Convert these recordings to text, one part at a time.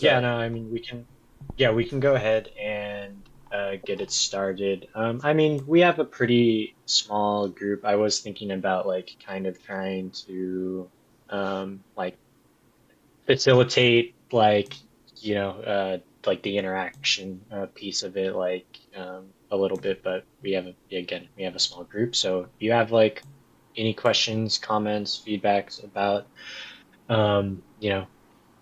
Yeah, start. no, I mean we can go ahead and get it started. I mean, we have a pretty small group. I was thinking about like kind of trying to like facilitate like like the interaction piece of it like a little bit, but we have a small group. So if you have like any questions, comments, feedbacks about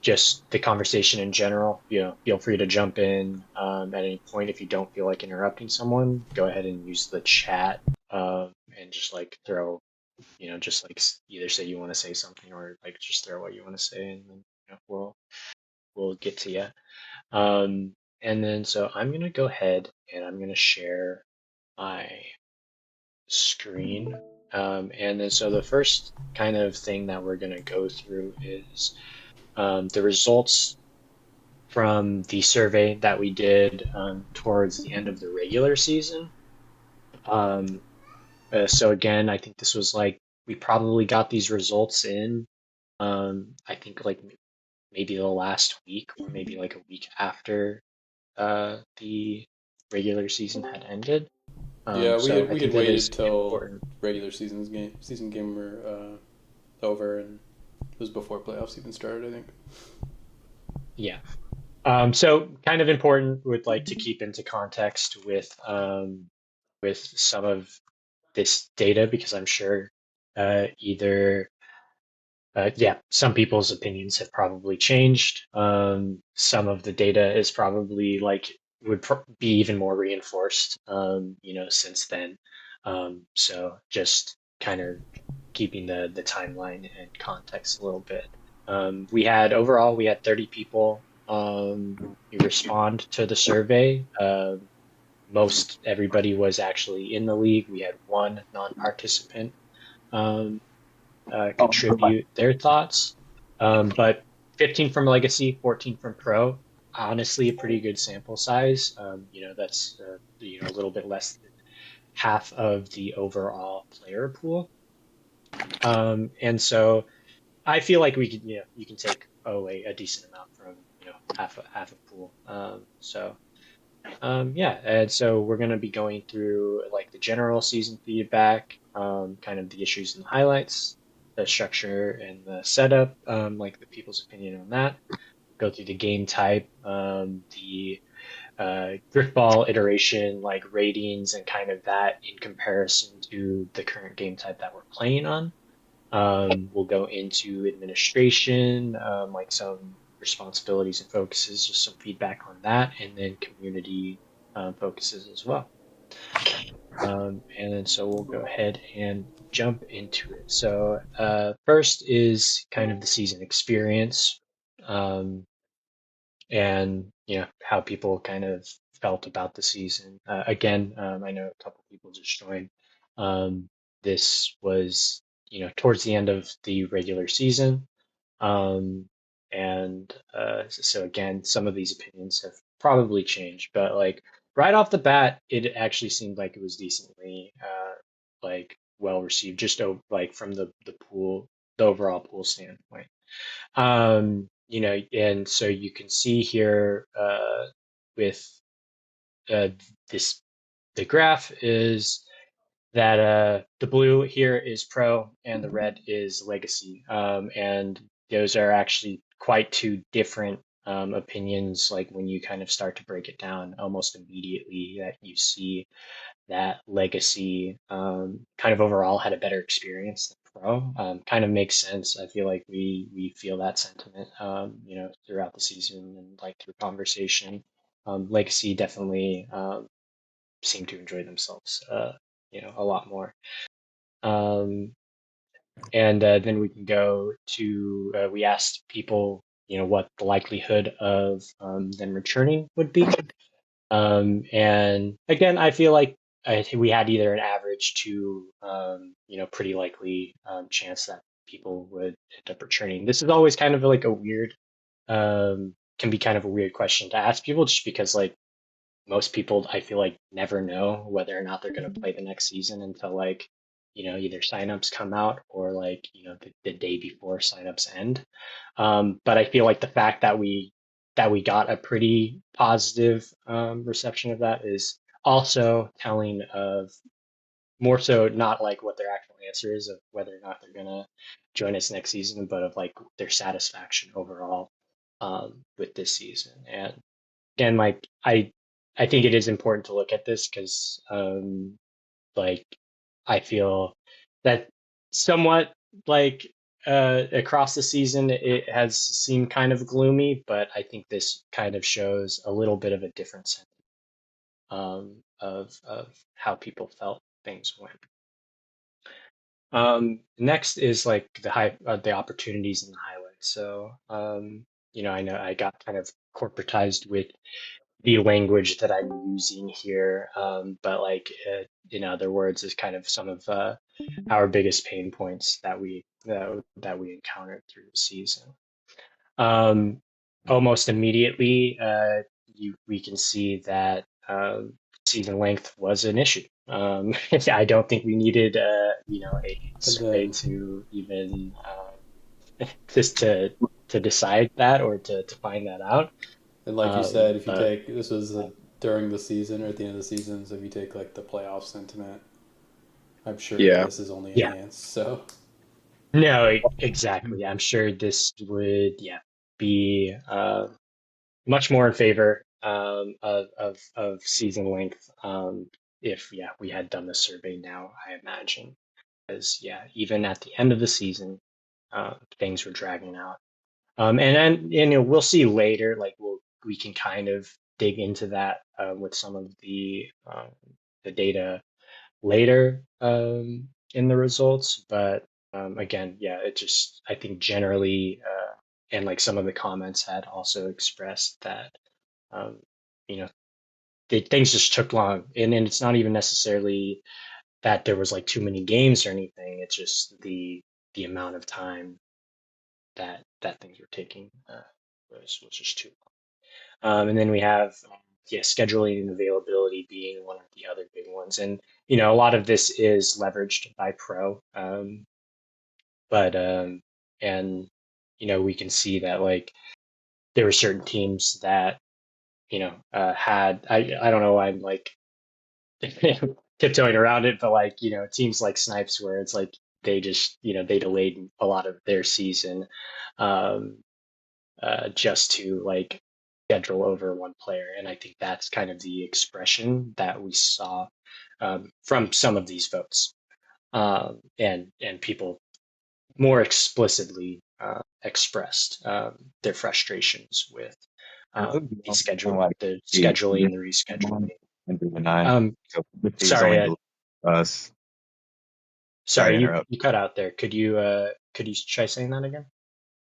just the conversation in general, feel free to jump in at any point. If you don't feel like interrupting someone, go ahead and use the chat and just like throw, just like either say you want to say something or like just throw what you want to say, and then we'll get to you. And then so I'm gonna go ahead and I'm gonna share my screen. And then so the first kind of thing that we're gonna go through is the results from the survey that we did towards the end of the regular season. Um, so again, I think this was like we probably got these results in. I think like maybe the last week or maybe like a week after the regular season had ended. Yeah, So I we had think that waited is till important. regular season game were over, and it was before playoffs even started. I think. Yeah. So kind of important with like to keep into context with some of this data because I'm sure either yeah, some people's opinions have probably changed. Some of the data is probably like would be even more reinforced, since then. So just kind of keeping the timeline and context a little bit. We had 30 people respond to the survey. Most everybody was actually in the league. We had one non-participant um, contribute their thoughts. But 15 from Legacy, 14 from Pro, honestly, a pretty good sample size. That's a little bit less than half of the overall player pool. And so I feel like we could, you can take away a decent amount from, half a pool. Yeah, and so we're going to be going through like the general season feedback, kind of the issues and highlights, the structure and the setup, like the people's opinion on that. Go through the game type, the Grifball iteration, like ratings and kind of that in comparison to the current game type that we're playing on. We'll go into administration, like some responsibilities and focuses, just some feedback on that, and then community focuses as well. And then so we'll go ahead and jump into it. So first is kind of the season experience, um, and how people kind of felt about the season. Again, I know a couple people just joined. This was towards the end of the regular season. Um, and so again, some of these opinions have probably changed, but like right off the bat, it actually seemed like it was decently like well received, just like from the pool, the overall pool standpoint. And so you can see here with uh, this the graph is that the blue here is pro and the red is legacy. And those are actually quite two different opinions. Like when you kind of start to break it down, almost immediately that you see that legacy kind of overall had a better experience than pro. Kind of makes sense. I feel like we feel that sentiment, throughout the season and like through conversation. Legacy definitely seem to enjoy themselves, a lot more. Um, and then we can go to, we asked people, what the likelihood of them returning would be. And again, I feel like I think we had either an average to, pretty likely chance that people would end up returning. This is always kind of like a weird, can be kind of a weird question to ask people just because like most people I feel like never know whether or not they're going to play the next season until like either signups come out or like the day before signups end. But I feel like the fact that that we got a pretty positive reception of that is also telling of more so not like what their actual answer is of whether or not they're gonna join us next season, but of like their satisfaction overall with this season. And again, like I think it is important to look at this because like I feel that somewhat like across the season it has seemed kind of gloomy, but I think this kind of shows a little bit of a difference of how people felt things went. Next is like the opportunities and the highlights. So I know I got kind of corporatized with the language that I'm using here, but like in other words, is kind of some of our biggest pain points that we encountered through the season. Um, Almost immediately, we can see that season length was an issue. I don't think we needed, a And survey then, to even just to decide that or to find that out. and like you said, if you But take this was during the season or at the end of the season, so if you take like the playoff sentiment, I'm sure Yeah. this is only yeah, enhanced. So, no, exactly. I'm sure this would, yeah, be much more in favor of season length if yeah we had done the survey now. I imagine because yeah, even at the end of the season, things were dragging out. And then we'll see later. Like we can kind of dig into that with some of the data later in the results. But again, yeah, it just I think generally, and like some of the comments had also expressed that um, you know things just took long, and it's not even necessarily that there was like too many games or anything. It's just the amount of time that things were taking was just too long. And then we have yeah, scheduling and availability being one of the other big ones. And a lot of this is leveraged by Pro, but and we can see that like there were certain teams that had I don't know why I'm like tiptoeing around it, but like teams like Snipes where it's like they just they delayed a lot of their season um, just to like schedule over one player, and I think that's kind of the expression that we saw from some of these votes, and people more explicitly expressed their frustrations with It was kind of like the the scheduling, the rescheduling. into the nine. Um, So the is sorry, only us. Sorry sorry, to you interrupt. you cut out there. Could you try saying that again?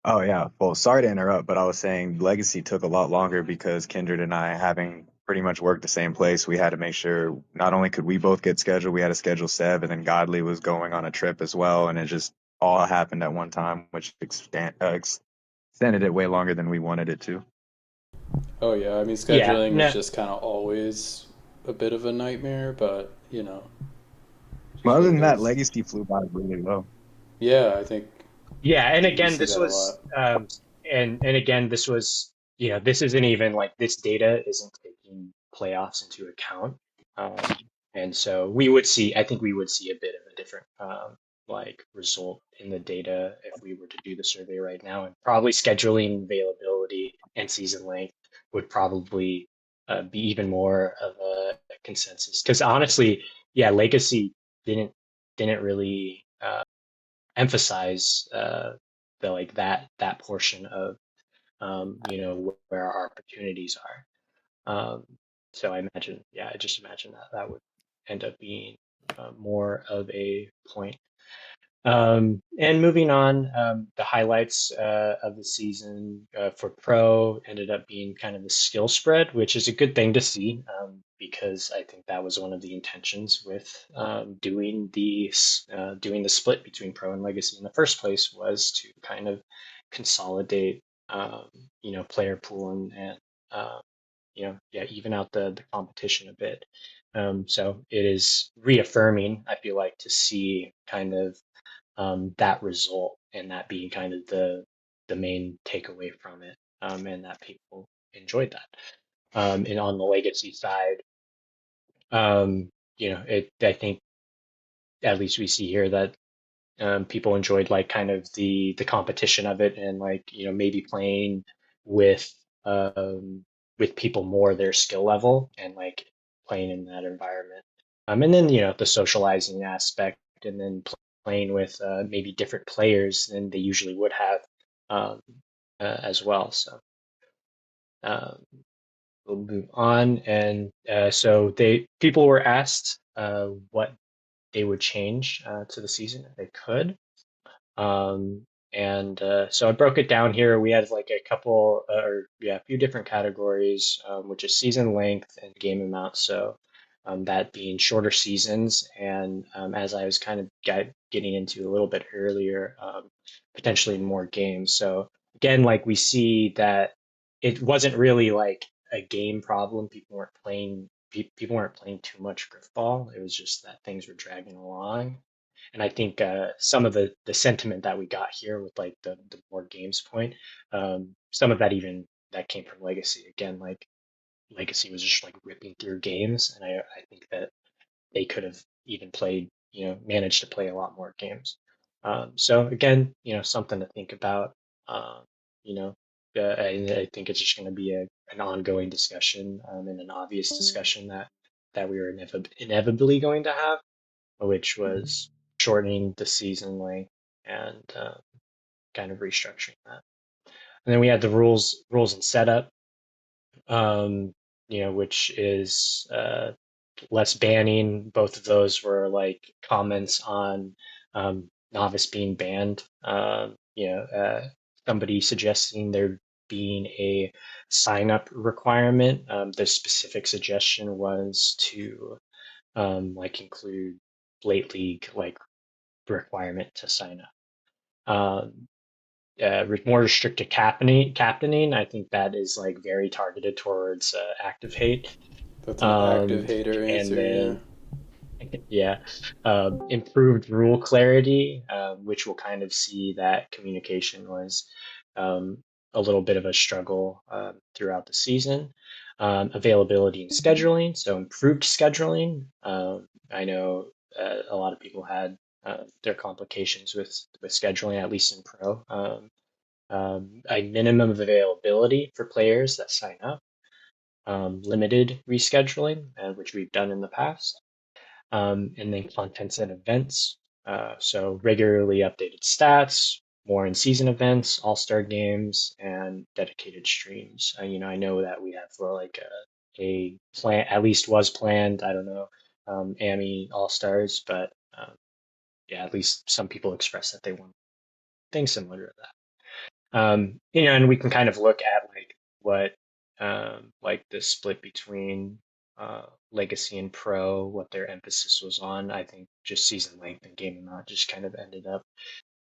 Oh yeah. Well, sorry to interrupt, but I was saying Legacy took a lot longer because Kindred and I, having pretty much worked the same place, we had to make sure not only could we both get scheduled, we had to schedule Seb, and then Godly was going on a trip as well, and it just all happened at one time, which extended it way longer than we wanted it to. oh yeah, I mean Yeah, scheduling is no, just kind of always a bit of a nightmare, but But just other what it than that, is. Legacy flew by really well. Yeah, I think yeah, and you again, see this that a was, lot. and again, this was, this isn't even like this data isn't taking playoffs into account, and so I think we would see a bit of a different, like result in the data if we were to do the survey right now, and probably scheduling availability and season length would probably be even more of a consensus. Because honestly, yeah, Legacy didn't really. Emphasize the like that portion of where our opportunities are. So I imagine, yeah, I just imagine that that would end up being more of a point. And moving on, the highlights of the season for Pro ended up being kind of the skill spread, which is a good thing to see because I think that was one of the intentions with doing the split between Pro and Legacy in the first place was to kind of consolidate, player pool and yeah, even out the competition a bit. So it is reaffirming, I feel like, to see kind of that result and that being kind of the main takeaway from it, and that enjoyed that. And on the legacy side, I think at least we see here that people enjoyed like kind of the competition of it, and like maybe playing with um, with people more their skill level, and like playing in that environment. And then the socializing aspect, and then playing with maybe different players than they usually would have um, as well. So um, we'll move on, and so they people were asked what they would change to the season if they could. Um, and so I broke it down here. We had like a couple, or yeah, a few different categories, which is season length and game amount. So that being shorter seasons, and as I was kind of getting into a little bit earlier, potentially more games. So again, like we see that it wasn't really like a game problem. People weren't playing. People weren't playing too much Grifball. It was just that things were dragging along. And I think some of the sentiment that we got here with like the more games point, some of that even that came from Legacy. Again, like Legacy was just like ripping through games, and I think that they could have even played, managed to play a lot more games. So again, something to think about. Um, you know, I think it's just going to be an ongoing discussion, and an obvious discussion that we were inevitably going to have, which was shortening the season length and kind of restructuring that. And then we had the rules and setup, um, which is less banning. Both of those were like comments on novice being banned. Somebody suggesting there being a sign up requirement. The specific suggestion was to like include late league like requirement to sign up. More restricted captaining. I think that is like very targeted towards active hate. That's an active Um, hater and answer, yeah. then yeah, improved rule clarity, which we'll kind of see that communication was um, a little bit of a struggle throughout the season. Availability and scheduling, so improved scheduling. I know a lot of people had their complications with scheduling, at least in pro. A minimum of availability for players that sign up, limited rescheduling, which we've done in the past, and then contents and events. So regularly updated stats, more in season events, all star games, and dedicated streams. I know that we have like a plan, at least was planned. I don't know, AMI all stars, but yeah, at least some people expressed that they want things similar to that. And we can kind of look at like what like the split between Legacy and Pro, what their emphasis was on. I think just season length and game amount just kind of ended up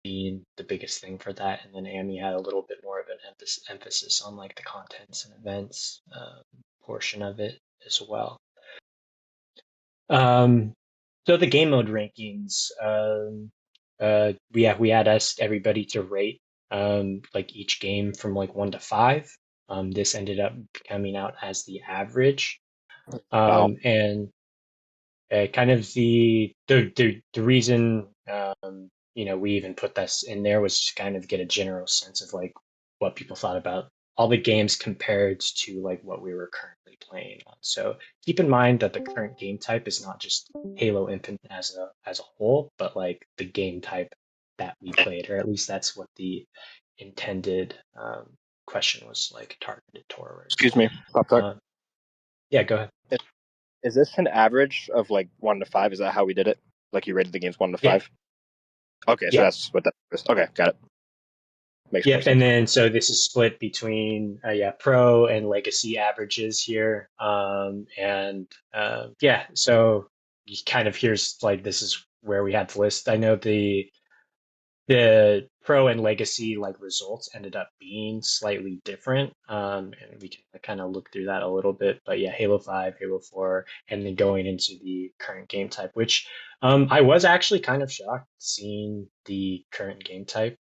being the biggest thing for that. And then AMI had a little bit more of an emphasis on like the contents and events portion of it as well. Um, so the game mode rankings, we had asked everybody to rate like each game from like 1 to 5. This ended up coming out as the average. Wow. And kind of the reason we even put this in there was just kind of get a general sense of like what people thought about all the games compared to like what we were currently playing on. So keep in mind that the current game type is not just Halo Infinite as a whole, but like the game type that we played, or at least that's what the intended question was like targeted towards. Excuse me, Pop Tart. Yeah, go ahead. Is this an average of like 1 to 5? Is that how we did it? Like you rated the games 1 to 5? Yeah. Okay, so that's what that is. Okay, got it. Makes more Yep, sense. and then so this is split between pro and legacy averages here, and yeah, so you kind of here's like this is where we had to list. I know the pro and legacy like results ended up being slightly different, and we can kind of look through that a little bit. But yeah, Halo 5, Halo 4, and then going into the current game type, which I was actually kind of shocked seeing the current game type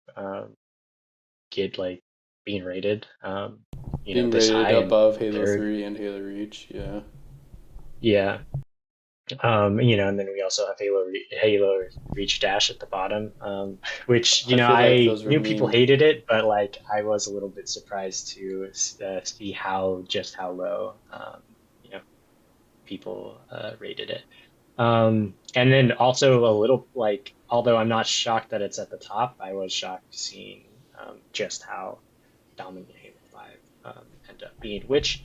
get like being rated. Being this rated high and above Halo third. 3 and Halo Reach, yeah. Yeah. And then we also have Halo Reach Dash at the bottom, which I feel like I those were knew people meme. hated it, but like I was a little bit surprised to see how low people rated it. And then also a little like, although I'm not shocked that it's at the top, I was shocked seeing just how dominant Halo 5 end up being, which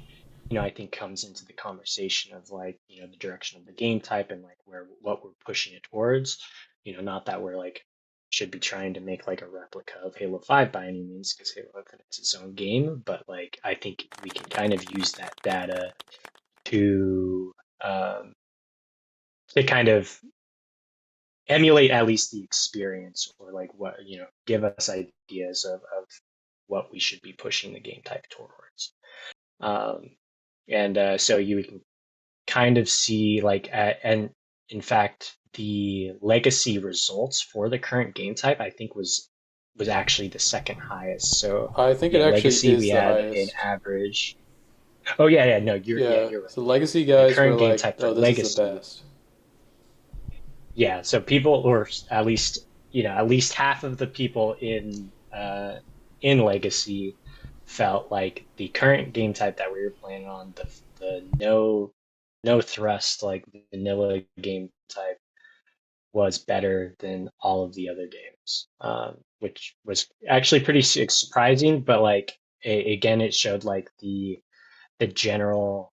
I think comes into the conversation of like the direction of the game type and like what we're pushing it towards. Not that we're like should be trying to make like a replica of Halo 5 by any means, because Halo Infinite is its own game, but like I think we can kind of use that data to um, kind of emulate at least the experience, or like what give us ideas of what we should be pushing the game type towards. And so you can kind of see like and in fact the legacy results for the current game type I think was actually the second highest. So I think it yeah, actually legacy we is the had an highest. average. Oh yeah, no, Yeah, you're right. so Legacy The guys were current game like, type for oh, this is the legacy, best. yeah, so people, or at least at least half of the people in legacy felt like the current game type that we were playing on, the no thrust, like vanilla game type, was better than all of the other games, which was actually pretty surprising. But like again, it showed like the general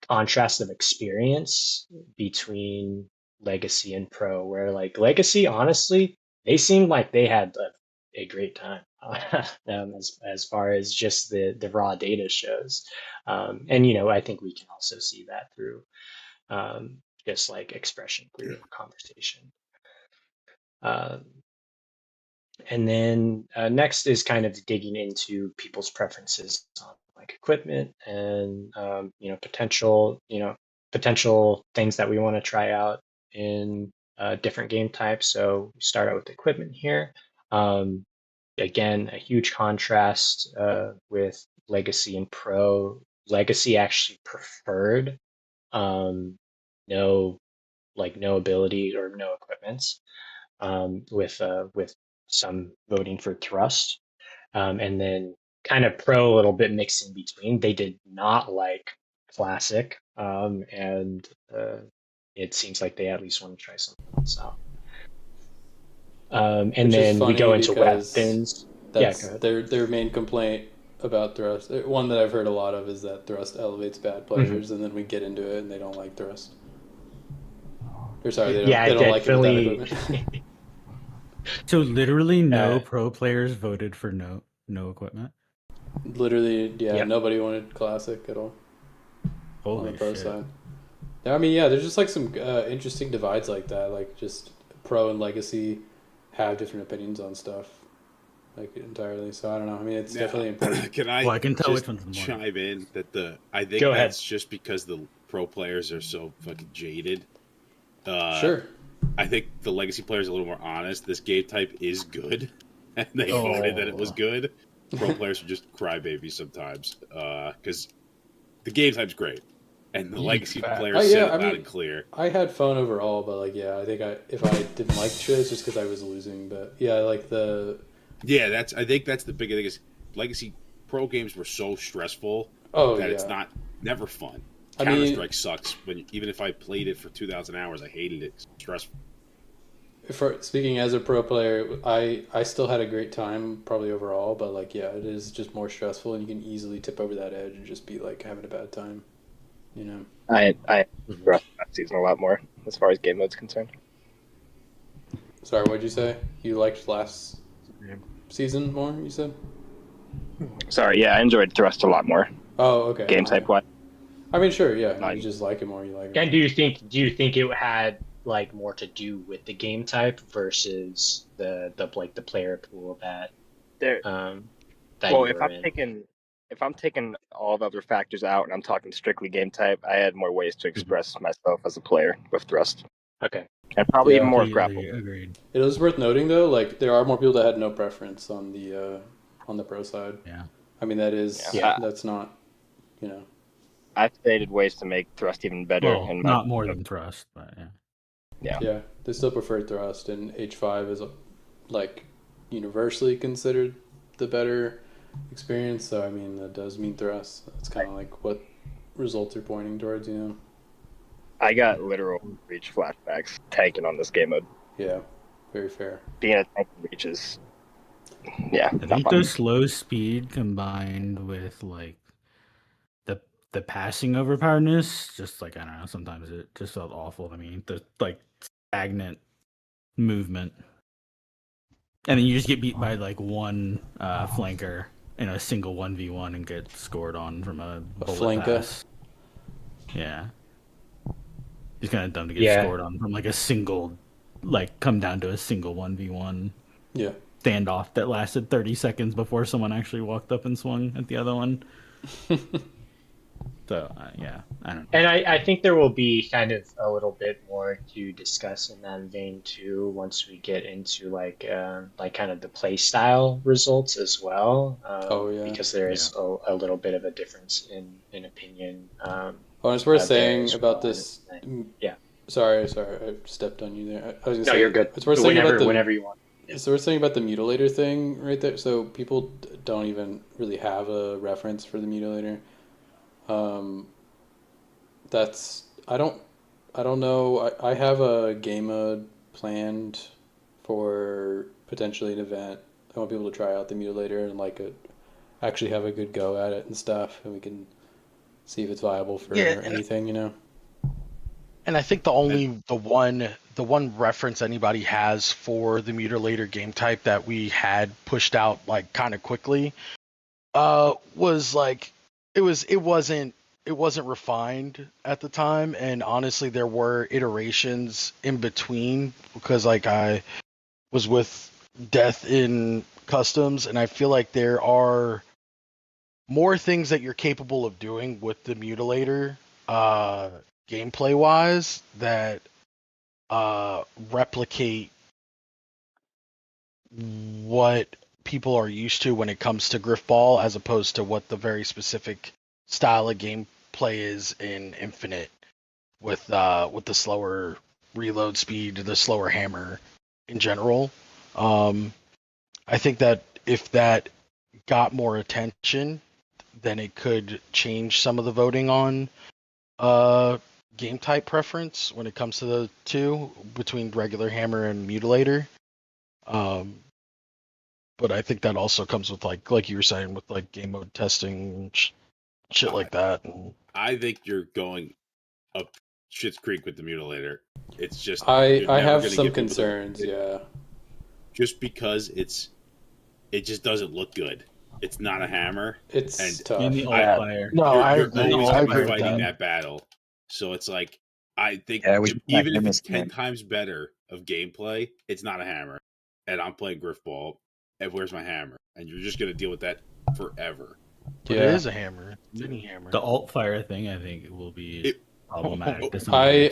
contrast of experience between Legacy and Pro, where like Legacy, honestly, they seemed like they had a great time, as far as just the raw data shows. And I think we can also see that through just like expression through conversation. Um, and then next is kind of digging into people's preferences on like equipment and potential things that we want to try out in different game types. So we start out with equipment here. Um, Again, a huge contrast with Legacy and Pro. Legacy actually preferred no no ability or no equipments, with some voting for thrust, and then kind of Pro a little bit mixed in between. They did not like classic, and it seems like they at least want to try something else out. And Which is then we funny go into because weapons. Yeah, go that's ahead. their main complaint about thrust. One that I've heard a lot of is that thrust elevates bad players, and then we get into it and they don't like thrust. Or sorry, Yeah, they don't like it with that definitely. equipment. So literally no uh, pro players voted for no equipment. Literally, yeah, yep. nobody wanted classic at all on the Holy pro shit. side. I mean, yeah, there's just like some interesting divides like that. Like just pro and legacy have different opinions on stuff, like entirely. So I don't know. I mean, it's definitely important. Can I, Well, I can tell just which one's more. chime in that I think Go ahead. that's just because the pro players are so fucking jaded. Sure. I think the legacy players are a little more honest. This game type is good, and they voted that it was good. Pro players are just crybabies sometimes, because the game type's great, and the legacy players said it loud and clear. I had fun overall, but like, yeah, I think if I didn't like shit, it's just because I was losing. But yeah, like I think that's the big thing is legacy pro games were so stressful that it's never fun. Counter-Strike sucks. Even if I played it for 2,000 hours, I hated it. It's stressful. Speaking as a pro player, I still had a great time probably overall, but like, yeah, it is just more stressful, and you can easily tip over that edge and just be like having a bad time. I trust that season a lot more as far as game mode's concerned. Sorry, what'd you say? You liked last season more, you said? Sorry, yeah, I enjoyed Thrust a lot more. Oh, okay. Game type wise. I mean, sure, yeah. You just like it more. You like it. And do you think it had like more to do with the game type versus the player pool that well, if I'm taking all the other factors out and I'm talking strictly game type, I had more ways to express myself as a player with Thrust. Okay. And probably even more grapple. Agreed. It is worth noting though, like there are more people that had no preference on the on the pro side. Yeah. I mean, that's not, I've stated ways to make thrust even better. Well, not more than thrust, but yeah. Yeah, they still prefer thrust, and H5 is like universally considered the better experience. So I mean, that does mean thrust. That's kind of like what results are pointing towards, I got literal reach flashbacks tanking on this game mode. Yeah, very fair. Being a tank in reach is, yeah. I think the slow speed combined with like the passing overpoweredness, just like I don't know, sometimes it just felt awful to me. The like stagnant movement, and then you just get beat by like one flanker in a single 1v1 and get scored on from a bullet pass. Yeah, it's kind of dumb to get scored on from like a single, like come down to a single 1v1. Yeah. Standoff that lasted 30 seconds before someone actually walked up and swung at the other one. So, yeah, I don't know. And I think there will be kind of a little bit more to discuss in that vein too once we get into like kind of the play style results as well. Because there is a little bit of a difference in opinion. It's worth saying about this. Yeah. Sorry, I stepped on you there. I was gonna no, say, you're good. It's worth saying whenever you want. Yeah. So we're saying about the mutilator thing right there. So people don't even really have a reference for the mutilator. I don't know. I have a game mode planned for potentially an event. I want people to try out the mutilator and actually have a good go at it and stuff, and we can see if it's viable for anything, And I think the one reference anybody has for the mutilator game type that we had pushed out like kind of quickly was like it wasn't refined at the time, and honestly there were iterations in between because like I was with Death in Customs, and I feel like there are more things that you're capable of doing with the mutilator gameplay wise that replicate what people are used to when it comes to Grifball, as opposed to what the very specific style of gameplay is in Infinite with the slower reload speed, the slower hammer in general. I think that if that got more attention, then it could change some of the voting on game type preference when it comes to the two between regular hammer and mutilator. But I think that also comes with like you were saying with like game mode testing shit like that. I think you're going up Shit's Creek with the mutilator. It's just I have some concerns, just because it just doesn't look good. It's not a hammer. It's tough. I agree fighting that battle. So it's like I think even if it's 10 times better of gameplay, it's not a hammer. And I'm playing Grifball, and where's my hammer? And you're just gonna deal with that forever. But it is a hammer, mini hammer. The alt fire thing, I think, will be problematic. I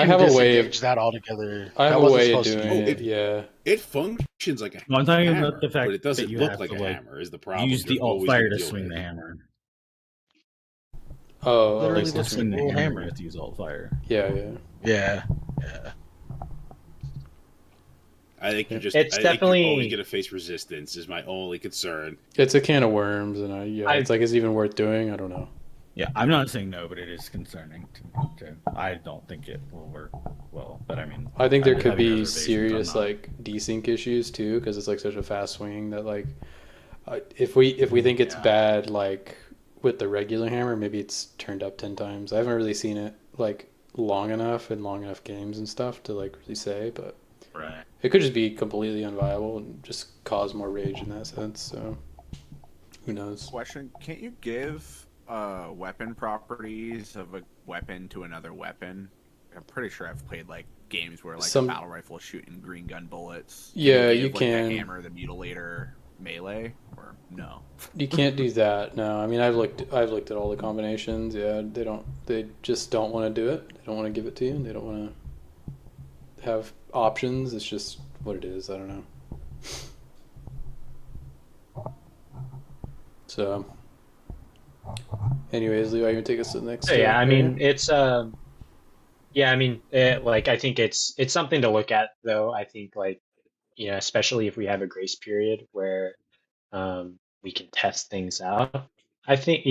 have a way of that altogether. I have a way of doing it. It functions like a hammer. I'm talking about the fact but it doesn't that you look have like to a hammer. Is the problem? Use the alt fire to swing the hammer. Oh, literally to swing the hammer hammer. to use alt fire. Yeah. I think you're just. It's I definitely think you're always going to face resistance. Is my only concern. It's a can of worms, and it's like, is it even worth doing? I don't know. Yeah, I'm not saying no, but it is concerning to me. I don't think it will work well, but I mean, I think there could be serious like desync issues too, because it's like such a fast swing that like, if we think it's bad like with the regular hammer, maybe it's turned up 10 times. I haven't really seen it like long enough in long enough games and stuff to like really say, but it could just be completely unviable and just cause more rage in that sense. So who knows? Question: can't you give weapon properties of a weapon to another weapon? I'm pretty sure I've played like games where like a battle rifle shooting green gun bullets. Yeah, you can. The hammer, the mutilator, melee, or no? You can't do that. No, I mean I've looked at all the combinations. Yeah, they just don't want to do it. They don't want to give it to you. They don't want to have options. It's just what it is. I don't know. So, anyways, Levi, you want to take us to the next? So yeah, I mean, it's yeah, I mean, like I think it's something to look at though. I think like especially if we have a grace period where we can test things out. I think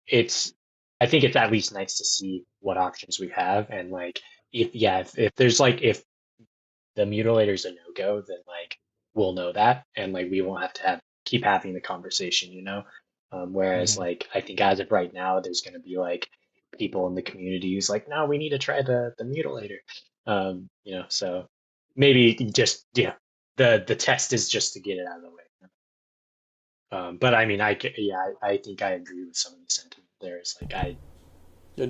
it's I think it's at least nice to see what options we have and like if there's like if the mutilator's a no-go, then like we'll know that and like we won't have to keep having the conversation. Whereas like I think as of right now, there's going to be like people in the community who's like, no, we need to try the mutilator. So maybe just the test is just to get it out of the way. But I mean, I think I agree with some of the sentiment there. It's like I'd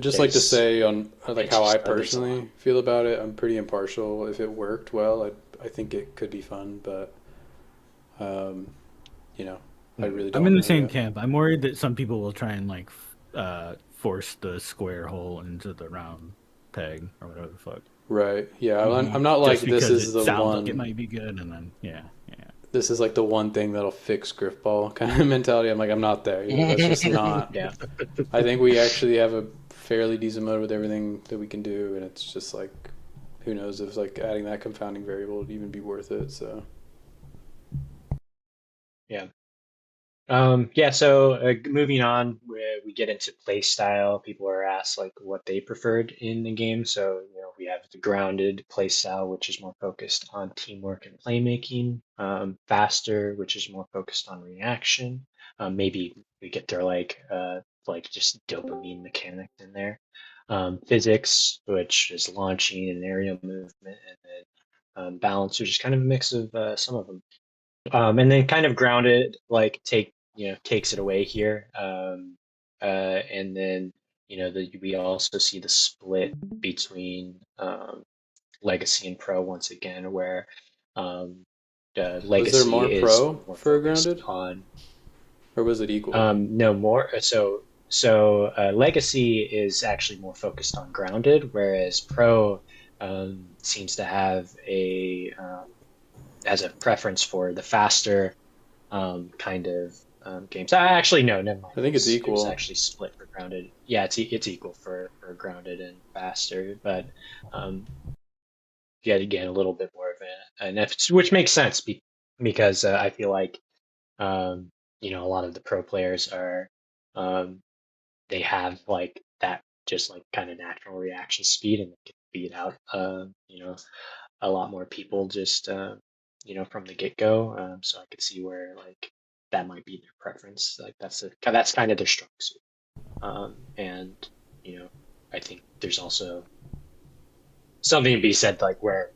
just like to say on like how I there's a lot. personally feel about it. I'm pretty impartial. If it worked well, I think it could be fun, but I really don't. I'm in the know same yet. camp. I'm worried that some people will try and like force the square hole into the round peg or whatever the fuck. Right. Yeah. I'm not like Just this because is it the sounds one. like it might be good, and then yeah. This is like the one thing that'll fix Grifball kind of mentality. I'm like, I'm not there. That's just not. Yeah. I think we actually have a fairly decent mode with everything that we can do, and it's just like, who knows if like adding that confounding variable would even be worth it. So. Yeah. So moving on, we get into play style. People are asked like what they preferred in the game. So, we have the grounded play style, which is more focused on teamwork and playmaking. Faster, which is more focused on reaction. Maybe we get their like just dopamine mechanics in there. Physics, which is launching and aerial movement, and then balance, which is kind of a mix of some of them. And then kind of grounded, like takes it away here. And then we also see the split between Legacy and Pro once again, where Was there Legacy more is pro more for focused grounded, on or was it equal? no more. So Legacy is actually more focused on grounded, whereas Pro seems to have has a preference for the faster kind of games. Actually, no, never mind. I think it's It was equal. actually split for grounded. Yeah, it's equal for grounded and faster, but yet again a little bit more of an which makes sense because I feel like a lot of the pro players are they have like that just like kind of natural reaction speed and they can beat out a lot more people just from the get go. So I could see where like that might be their preference. Like that's kind of their strong suit. And I think there's also something to be said like where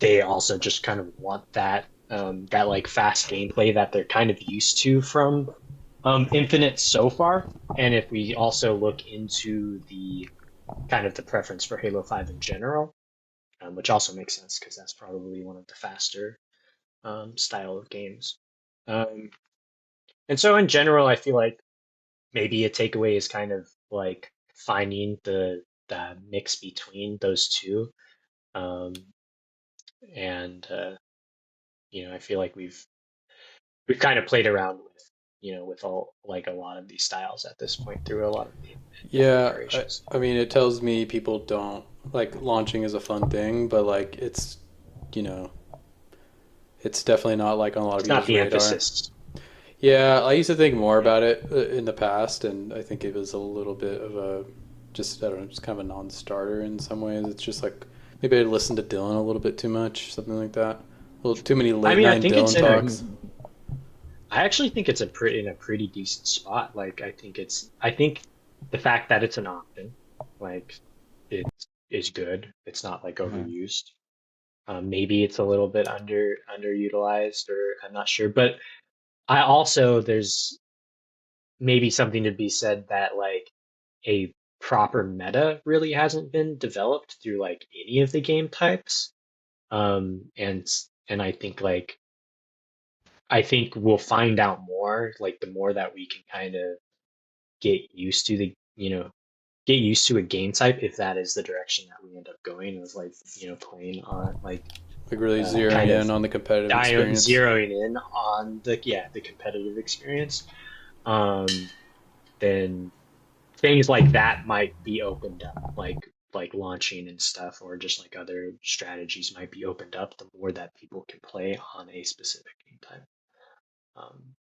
they also just kind of want that that like fast gameplay that they're kind of used to from Infinite so far. And if we also look into the kind of the preference for Halo 5 in general, which also makes sense because that's probably one of the faster style of games. And so in general, I feel like maybe a takeaway is kind of like finding the mix between those two. And I feel like we've kind of played around with with all like a lot of these styles at this point through a lot of the Yeah, iterations. I mean, it tells me people don't like launching is a fun thing, but like it's it's definitely not like on a lot of It's not people's the radar. emphasis. Yeah, I used to think more about it in the past, and I think it was a little bit of a just I don't know, just kind of a non-starter in some ways. It's just like maybe I listened to Dylan a little bit too much, something like that. A little too many late I night think Dylan talks. I actually think it's in a pretty decent spot. Like I think the fact that it's an option, like it is good. It's not like overused. Maybe it's a little bit underutilized, or I'm not sure. But I also there's maybe something to be said that like a proper meta really hasn't been developed through like any of the game types. And I think like I think we'll find out more like the more that we can kind of get used to get used to a game type if that is the direction that we end up going is like playing on like really zeroing kind in of on the competitive experience. zeroing in on the competitive experience. then things like that might be opened up, like launching and stuff, or just like other strategies might be opened up the more that people can play on a specific game type.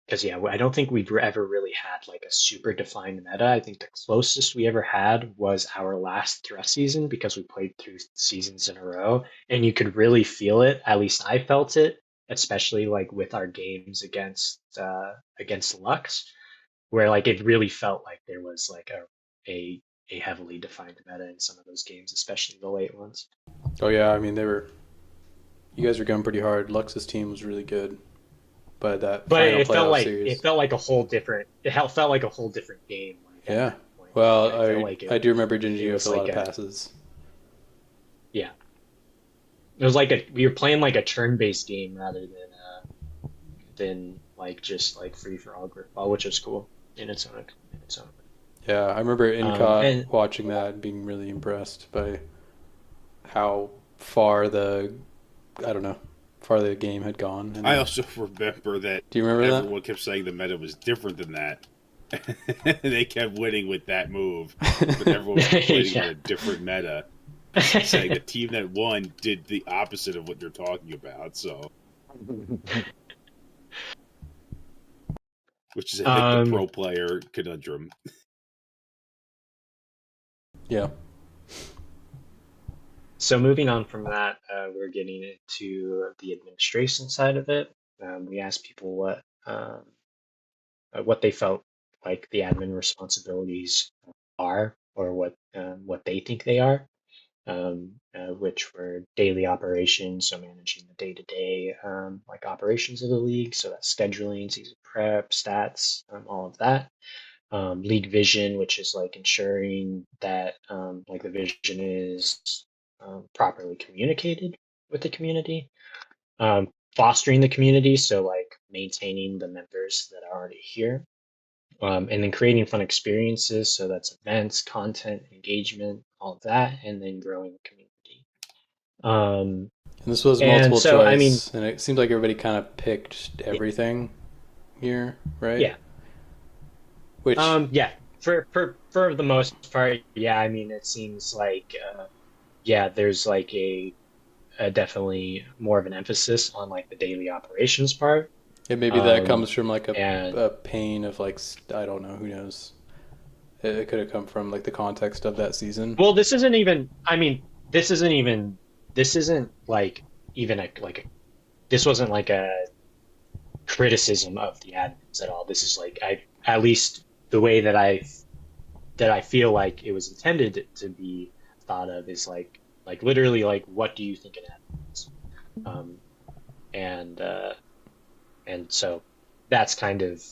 Because yeah, I don't think we've ever really had like a super defined meta. I think the closest we ever had was our last Thrust season because we played 2 seasons in a row, and you could really feel it. At least I felt it, especially like with our games against Lux, where like it really felt like there was like a heavily defined meta in some of those games, especially the late ones. Oh yeah, I mean you guys were going pretty hard. Lux's team was really good, but that But final it felt playoff like series. it felt like a whole different. Felt like a whole different game. Like at Yeah. that point. Well, Like, I felt like I do remember it Gingy with was a lot like of passes. yeah, it was like we were playing like a turn-based game rather than like just like free for all Grifball, which was cool in its own way. Yeah, I remember And watching that and being really impressed by how far far the game had gone. And I also remember that. Do you remember everyone kept saying the meta was different than that. They kept winning with that move, but everyone was complaining Yeah. about a different meta, saying the team that won did the opposite of what you're talking about. So, which is the pro player conundrum. Yeah. So moving on from that, we're getting into the administration side of it. We asked people what they felt like the admin responsibilities are, or what they think they are, which were daily operations, so managing the day-to-day like operations of the league, so that's scheduling, season prep, stats, all of that. League vision, which is like ensuring that like the vision is properly communicated with the community. Fostering the community, so like maintaining the members that are already here. And then creating fun experiences, so that's events, content, engagement, all of that, and then growing the community. And this was And multiple so, I mean, choice, and it seemed like everybody kind of picked everything here, right? yeah. Which Yeah, for the most part, yeah. I mean, it seems like yeah, there's like a definitely more of an emphasis on like the daily operations part. yeah, maybe that comes Um, from like and a pain of like I don't know, who knows. It could have come from like the context of that season. well, this isn't even. I mean, this isn't even. This isn't like even this wasn't like a criticism of the admins at all. This is like I at least the way that I feel like it was intended to be thought of is like literally like what do you think an admin is? Um, and so that's kind of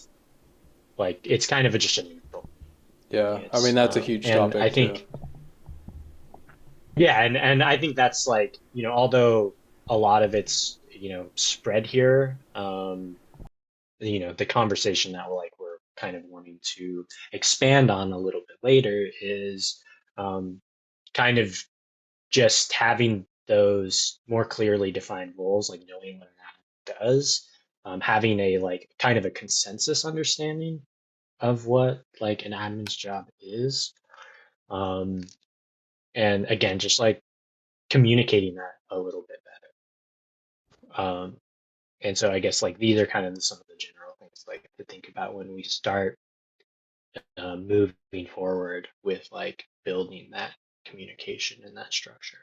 like it's kind of just a neutral. Yeah, I mean that's a huge and topic I think too. yeah, and I think that's like although a lot of it's spread here, the conversation that we're kind of wanting to expand on a little bit later is kind of just having those more clearly defined roles, like knowing what an admin does, having a like kind of a consensus understanding of what like an admin's job is, um, and again, just like communicating that a little bit better. And so I guess like these are kind of some of the general things like to think about when we start moving forward with like building that communication and that structure.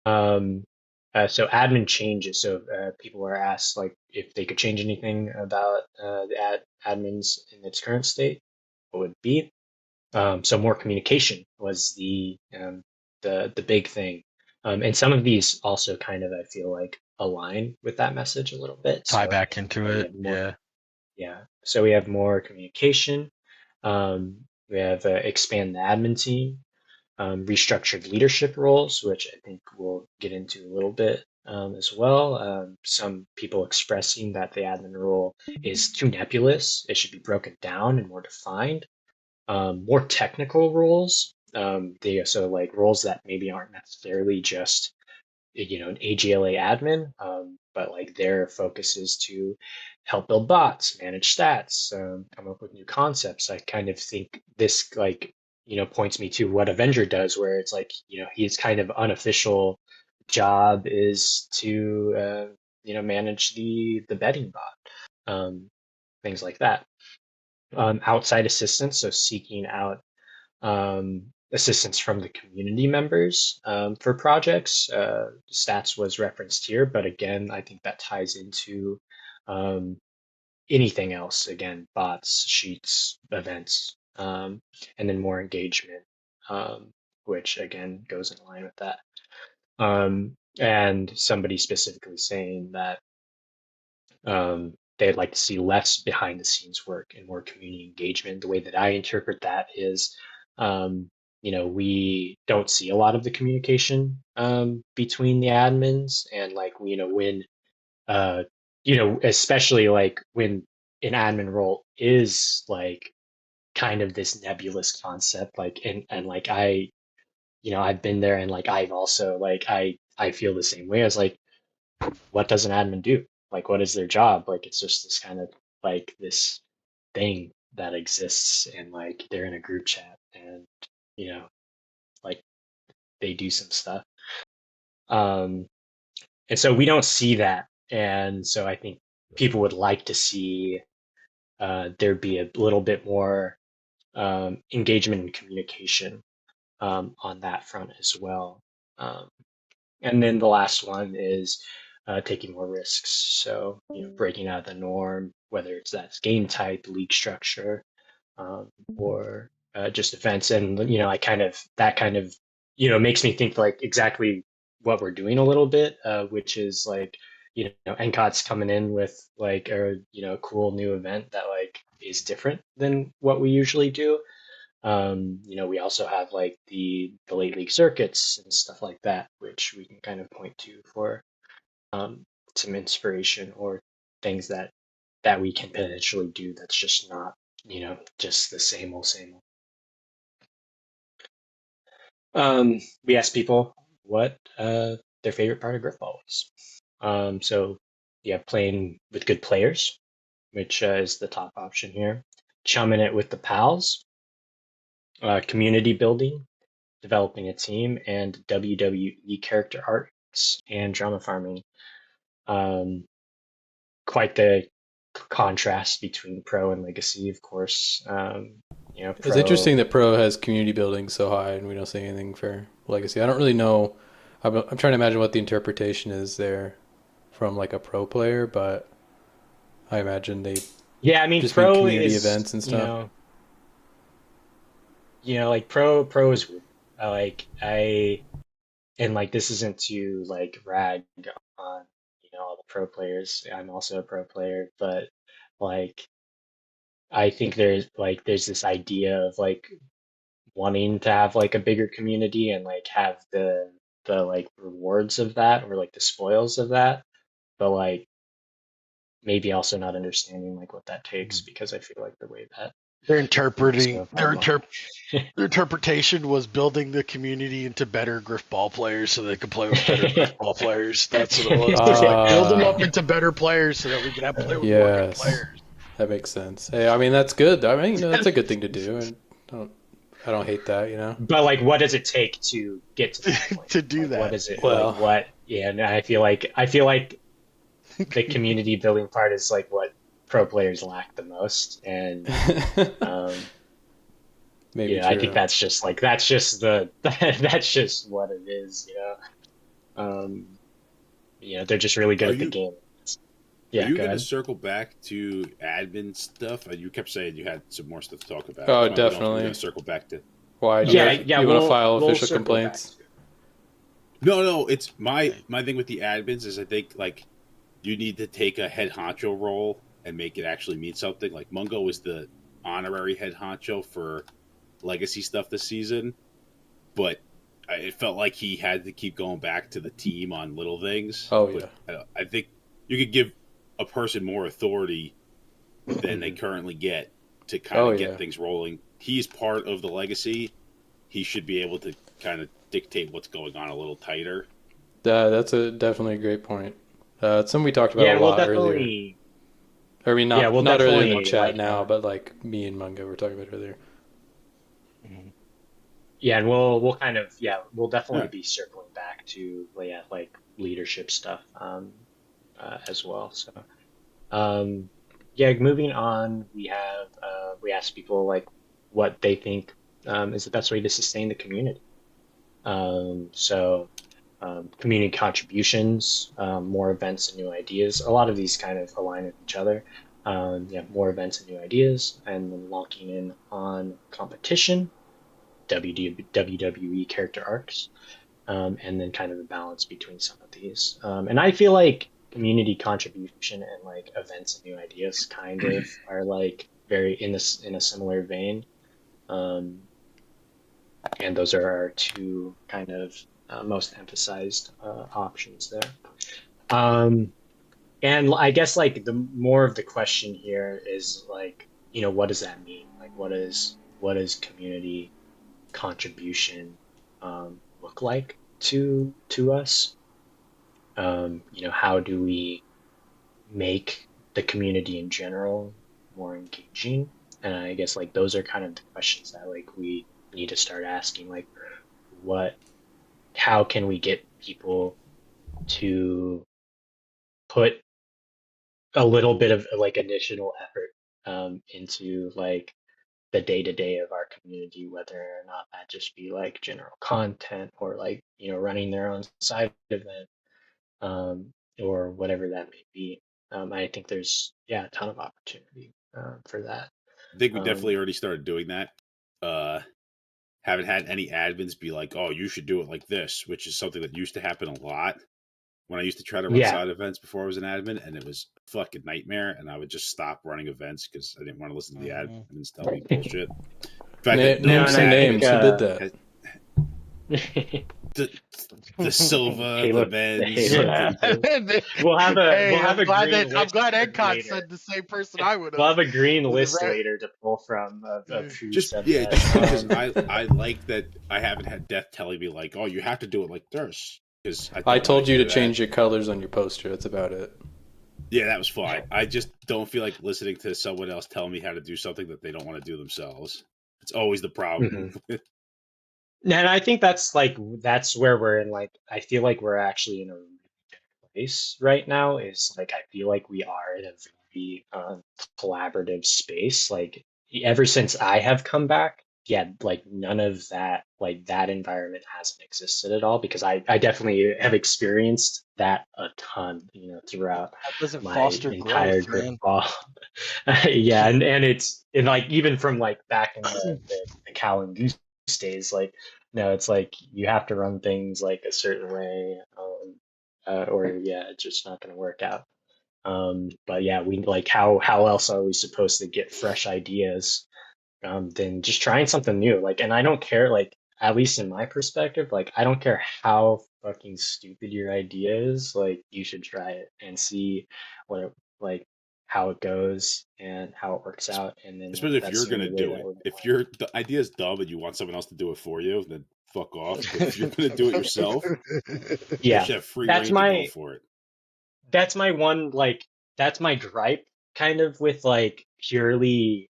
So admin changes. So people were asked like if they could change anything about the admins in its current state, what would it be? So more communication was the big thing, and some of these also kind of I feel like align with that message a little bit. Tie So I back think into we it. have more, Yeah. yeah. So we have more communication. We have expand the admin team, restructured leadership roles, which I think we'll get into a little bit as well. Some people expressing that the admin role is too nebulous; it should be broken down and more defined. More technical roles, so like roles that maybe aren't necessarily just an AGLA admin, but like their focus is to help build bots, manage stats, come up with new concepts. I kind of think this like points me to what Avenger does, where it's like his kind of unofficial job is to manage the betting bot, things like that. Outside assistance, so seeking out assistance from the community members for projects. Stats was referenced here, but again, I think that ties into anything else. Again, bots, sheets, events, and then more engagement, which again goes in line with that. And somebody specifically saying that they'd like to see less behind the scenes work and more community engagement. The way that I interpret that is, we don't see a lot of the communication between the admins, and like when especially like when an admin role is like kind of this nebulous concept, like and like I've been there, and like I've also like I feel the same way. I was like, what does an admin do? Like, what is their job? Like, it's just this kind of like this thing that exists, and like they're in a group chat, and like they do some stuff. And so we don't see that, and so I think people would like to see there be a little bit more engagement and communication on that front as well. And then the last one is taking more risks. So, breaking out of the norm, whether that's game type, league structure, or just events. And, that kind of, makes me think like exactly what we're doing a little bit, which is like, NCOT's coming in with like a, cool new event that like is different than what we usually do. We also have like the late league circuits and stuff like that, which we can kind of point to for some inspiration or things that we can potentially do that's just not, just the same old same old. We asked people what their favorite part of Grifball was. So yeah, playing with good players, which is the top option here. Chumming it with the pals, community building, developing a team, and WWE character arcs and drama farming. Quite the contrast between Pro and Legacy, of course. Pro, it's interesting that Pro has community building so high and we don't see anything for Legacy. I don't really know. I'm trying to imagine what the interpretation is there from like a Pro player, but I imagine they just Pro community is, events and stuff. Like Pro is weird. And like this isn't to like rag on all the Pro players. I'm also a Pro player, but like I think there's this idea of like wanting to have like a bigger community and like have the like rewards of that, or like the spoils of that, but like maybe also not understanding like what that takes, because I feel like the way that they're interpreting their interpretation was building the community into better Grifball players so they could play with better Grifball players. That's what it was. Like, build them up into better players so that we can have play with more good players. That makes sense. Hey, I mean that's good. I mean that's a good thing to do, and I don't hate that, But like, what does it take to get to that point? To do like, that? What is it? Well, like, what? Yeah, and I feel like the community building part is like what Pro players lack the most, and maybe I think that's just like that's just what it is. They're just really good at the game. Yeah, are you going to circle back to admin stuff? You kept saying you had some more stuff to talk about. Oh, definitely. We're going to circle back to. Why? You want to file official complaints? No. It's my thing with the admins is I think like you need to take a head honcho role and make it actually mean something. Like Mungo was the honorary head honcho for Legacy stuff this season, but it felt like he had to keep going back to the team on little things. Oh yeah. But I think you could give a person more authority than they currently get to kind of get things rolling. He's part of the Legacy. He should be able to kind of dictate what's going on a little tighter. That's definitely a great point. It's something we talked about Yeah, a and we'll lot earlier. definitely. Or I mean, Yeah, we'll not earlier in the definitely chat now, but like me and Mungo were talking about earlier. yeah, and we'll kind of we'll definitely Yeah. be circling back to like leadership stuff as well. So yeah, moving on, we asked people like what they think is the best way to sustain the community. So community contributions, more events and new ideas. A lot of these kind of align with each other. Yeah, more events and new ideas, and then locking in on competition, WWE character arcs, and then kind of the balance between some of these. And I feel like community contribution and like events and new ideas kind of are like very in a similar vein. And those are our two kind of most emphasized options there. And I guess like the more of the question here is like, what does that mean? Like, what is community contribution look like to us? How do we make the community in general more engaging? And I guess like those are kind of the questions that like we need to start asking, like what how can we get people to put a little bit of like additional effort into like the day to day of our community, whether or not that just be like general content or like running their own side event um, or whatever that may be. I think there's a ton of opportunity for that. I think we definitely Um, already started doing that. Haven't had any admins be like, "Oh, you should do it like this," which is something that used to happen a lot when I used to try to run yeah, side events before I was an admin, and it was a fucking nightmare. And I would just stop running events because I didn't want to listen to the admins tell me bullshit. In fact, I Name know and some I think names. Who did that? the the Silva, the Halo, the Benz. Halo Yeah. people. We'll have Hey, a green I'm list glad Encon later. said the same person I would We'll have. have a green Was it list right? later to pull from of who Just said yeah, just because that. I like that I haven't had Death telling me like, "Oh, you have to do it like this," because I I don't want told to you to hear that. change your colors on your poster. That's about it. Yeah, that was fine. I just don't feel like listening to someone else tell me how to do something that they don't want to do themselves. It's always the problem. Mhm. And I think that's where we're in. Like, I feel like we're actually in a really good place right now. Is like I feel like we are in a very collaborative space. Like ever since I have come back, yeah, like none of that that environment hasn't existed at all because I definitely have experienced that a ton, throughout That doesn't my foster entire growth, man. Grifball. Yeah, and it's like even from like back in the cow and goose days, like no, it's like you have to run things like a certain way, or yeah, it's just not going to work out. But yeah, we like how else are we supposed to get fresh ideas than just trying something new? Like, and I don't care, like at least in my perspective, like I don't care how fucking stupid your idea is, like you should try it and see what it like how it goes and how it works out, and then like Especially if that's you're the gonna only way do that it. we're gonna If the idea is dumb and you want someone else to do it for you, then fuck off. But if you're gonna do it yourself, you yeah, should have free that's reign to go my for it. that's my one like that's my gripe kind of with like purely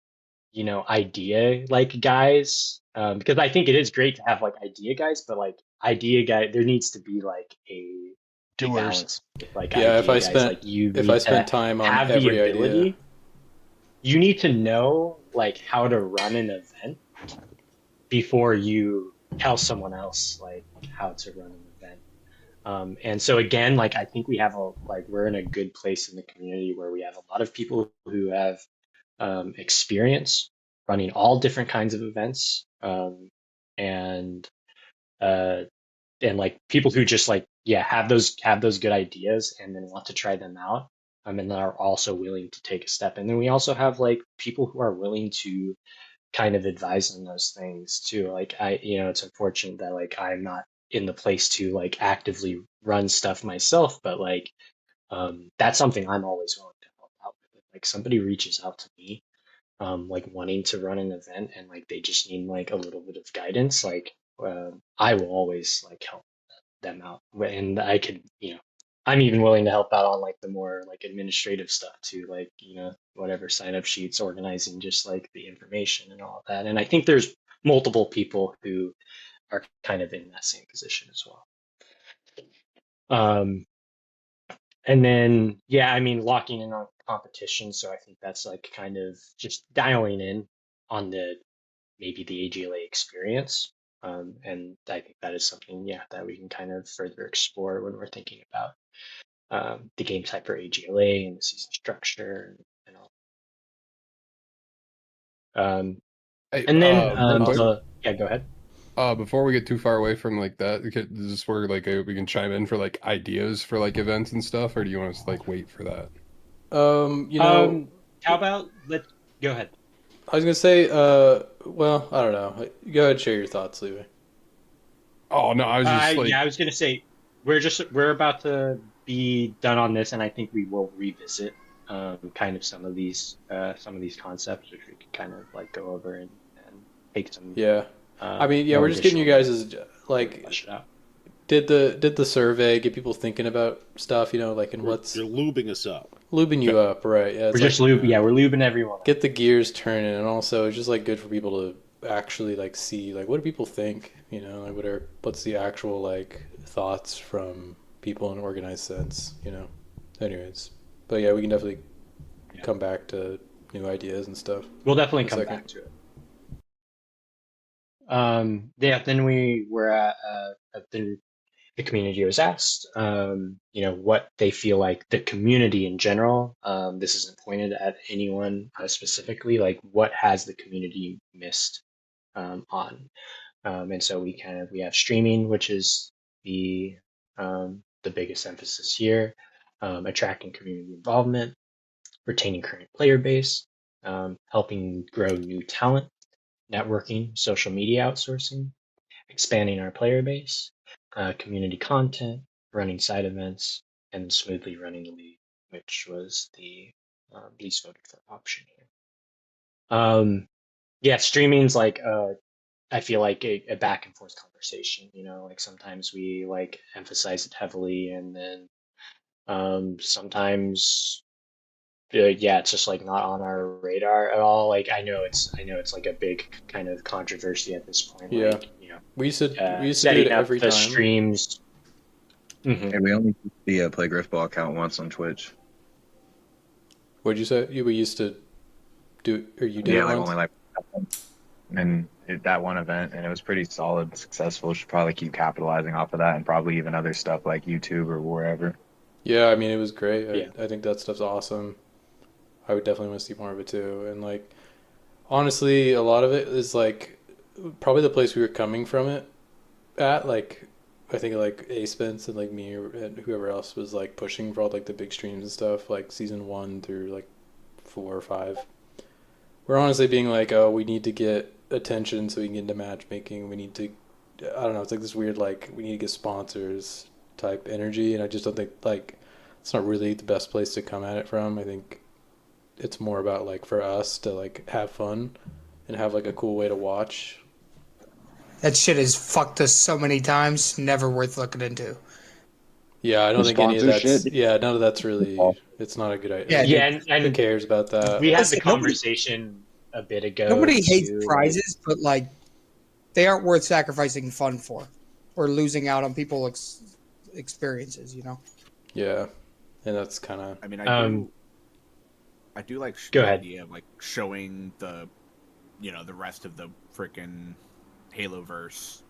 idea like guys because I think it is great to have like idea guys, but like idea guy there needs to be like a Doers. balance with like Yeah, idea guys, like you if I need to spent time on have the every idea, ability, you need to know like how to run an event before you tell someone else like how to run an event. And so again, like I think we have we're in a good place in the community where we have a lot of people who have experience running all different kinds of events, and uh, and like people who just like have those good ideas and then want to try them out, and are also willing to take a step. And then we also have like people who are willing to kind of advise on those things too. Like it's unfortunate that like I'm not in the place to like actively run stuff myself, but like that's something I'm always willing to help out with. If, like somebody reaches out to me, like wanting to run an event and like they just need like a little bit of guidance, like I will always like help them out. And I could, I'm even willing to help out on like the more like administrative stuff too, like, whatever sign up sheets, organizing just like the information and all of that. And I think there's multiple people who are kind of in that same position as well. And then, yeah, I mean, locking in on competition. So I think that's like kind of just dialing in on maybe the AGLA experience. And I think that is something, yeah, that we can kind of further explore when we're thinking about the game type for AGLA and the season structure and all. Hey, And then, real quick, yeah, go ahead. before we get too far away from like that, is this where like we can chime in for like ideas for like events and stuff, or do you want us to like wait for that? How about let's go ahead. I was gonna say, well, I don't know. Go ahead, share your thoughts, Levi. Oh no, I was just like, Yeah, I was gonna say we're about to be done on this, and I think we will revisit kind of some of these concepts, which we could kind of like go over and take some. Yeah, I mean, yeah, more we're just getting you additional guys like flesh it out. did the survey get people thinking about stuff, like and what's You're lubing us up. lubing you up, right? Yeah, We're just we're lubing everyone up. Get the gears turning, and also it's just like good for people to actually like see like what do people think, like what's the actual like thoughts from people in an organized sense, Anyways, but yeah, we can definitely come back to new ideas and stuff. We'll definitely come back to it. Yeah, then we were at the community was asked, what they feel like the community in general. This isn't pointed at anyone specifically. Like, what has the community missed on? And so we have streaming, which is the biggest emphasis here. Attracting community involvement, retaining current player base, helping grow new talent, networking, social media outsourcing, expanding our player base, community content, running side events, and smoothly running the league, which was the least voted for option here. Yeah, streaming's like I feel like a back and forth conversation. Like sometimes we like emphasize it heavily, and then sometimes yeah, it's just like not on our radar at all. Like I know it's like a big kind of controversy at this point. Yeah, like, we used to do setting it up every the time. streams. And we only see the Play Grifball account once on Twitch. What'd you say? We used to do, or you did? Yeah, it like once? only like, and that one event, and it was pretty solid, successful. Should probably keep capitalizing off of that, and probably even other stuff like YouTube or wherever. Yeah, I mean it was great. Yeah. I think that stuff's awesome. I would definitely want to see more of it too. And like, honestly, a lot of it is like probably the place we were coming from it at. Like, I think like A Spence and like me and whoever else was like pushing for all like the big streams and stuff, like season 1 through like 4 or 5. We're honestly being like, oh, we need to get attention so we can get into matchmaking. We need to, I don't know, it's like this weird like we need to get sponsors type energy, and I just don't think like it's not really the best place to come at it from. I think it's more about like for us to like have fun and have like a cool way to watch. That shit has fucked us so many times. Never worth looking into. Yeah, I don't think any of that's. Yeah, none of that's really. It's not a good idea. Yeah, and who cares about that? We had the conversation a bit ago. Nobody hates prizes, but like they aren't worth sacrificing fun for, or losing out on people's experiences. Yeah, and that's kind of. I mean, I do like the idea of like showing the rest of the freaking Haloverse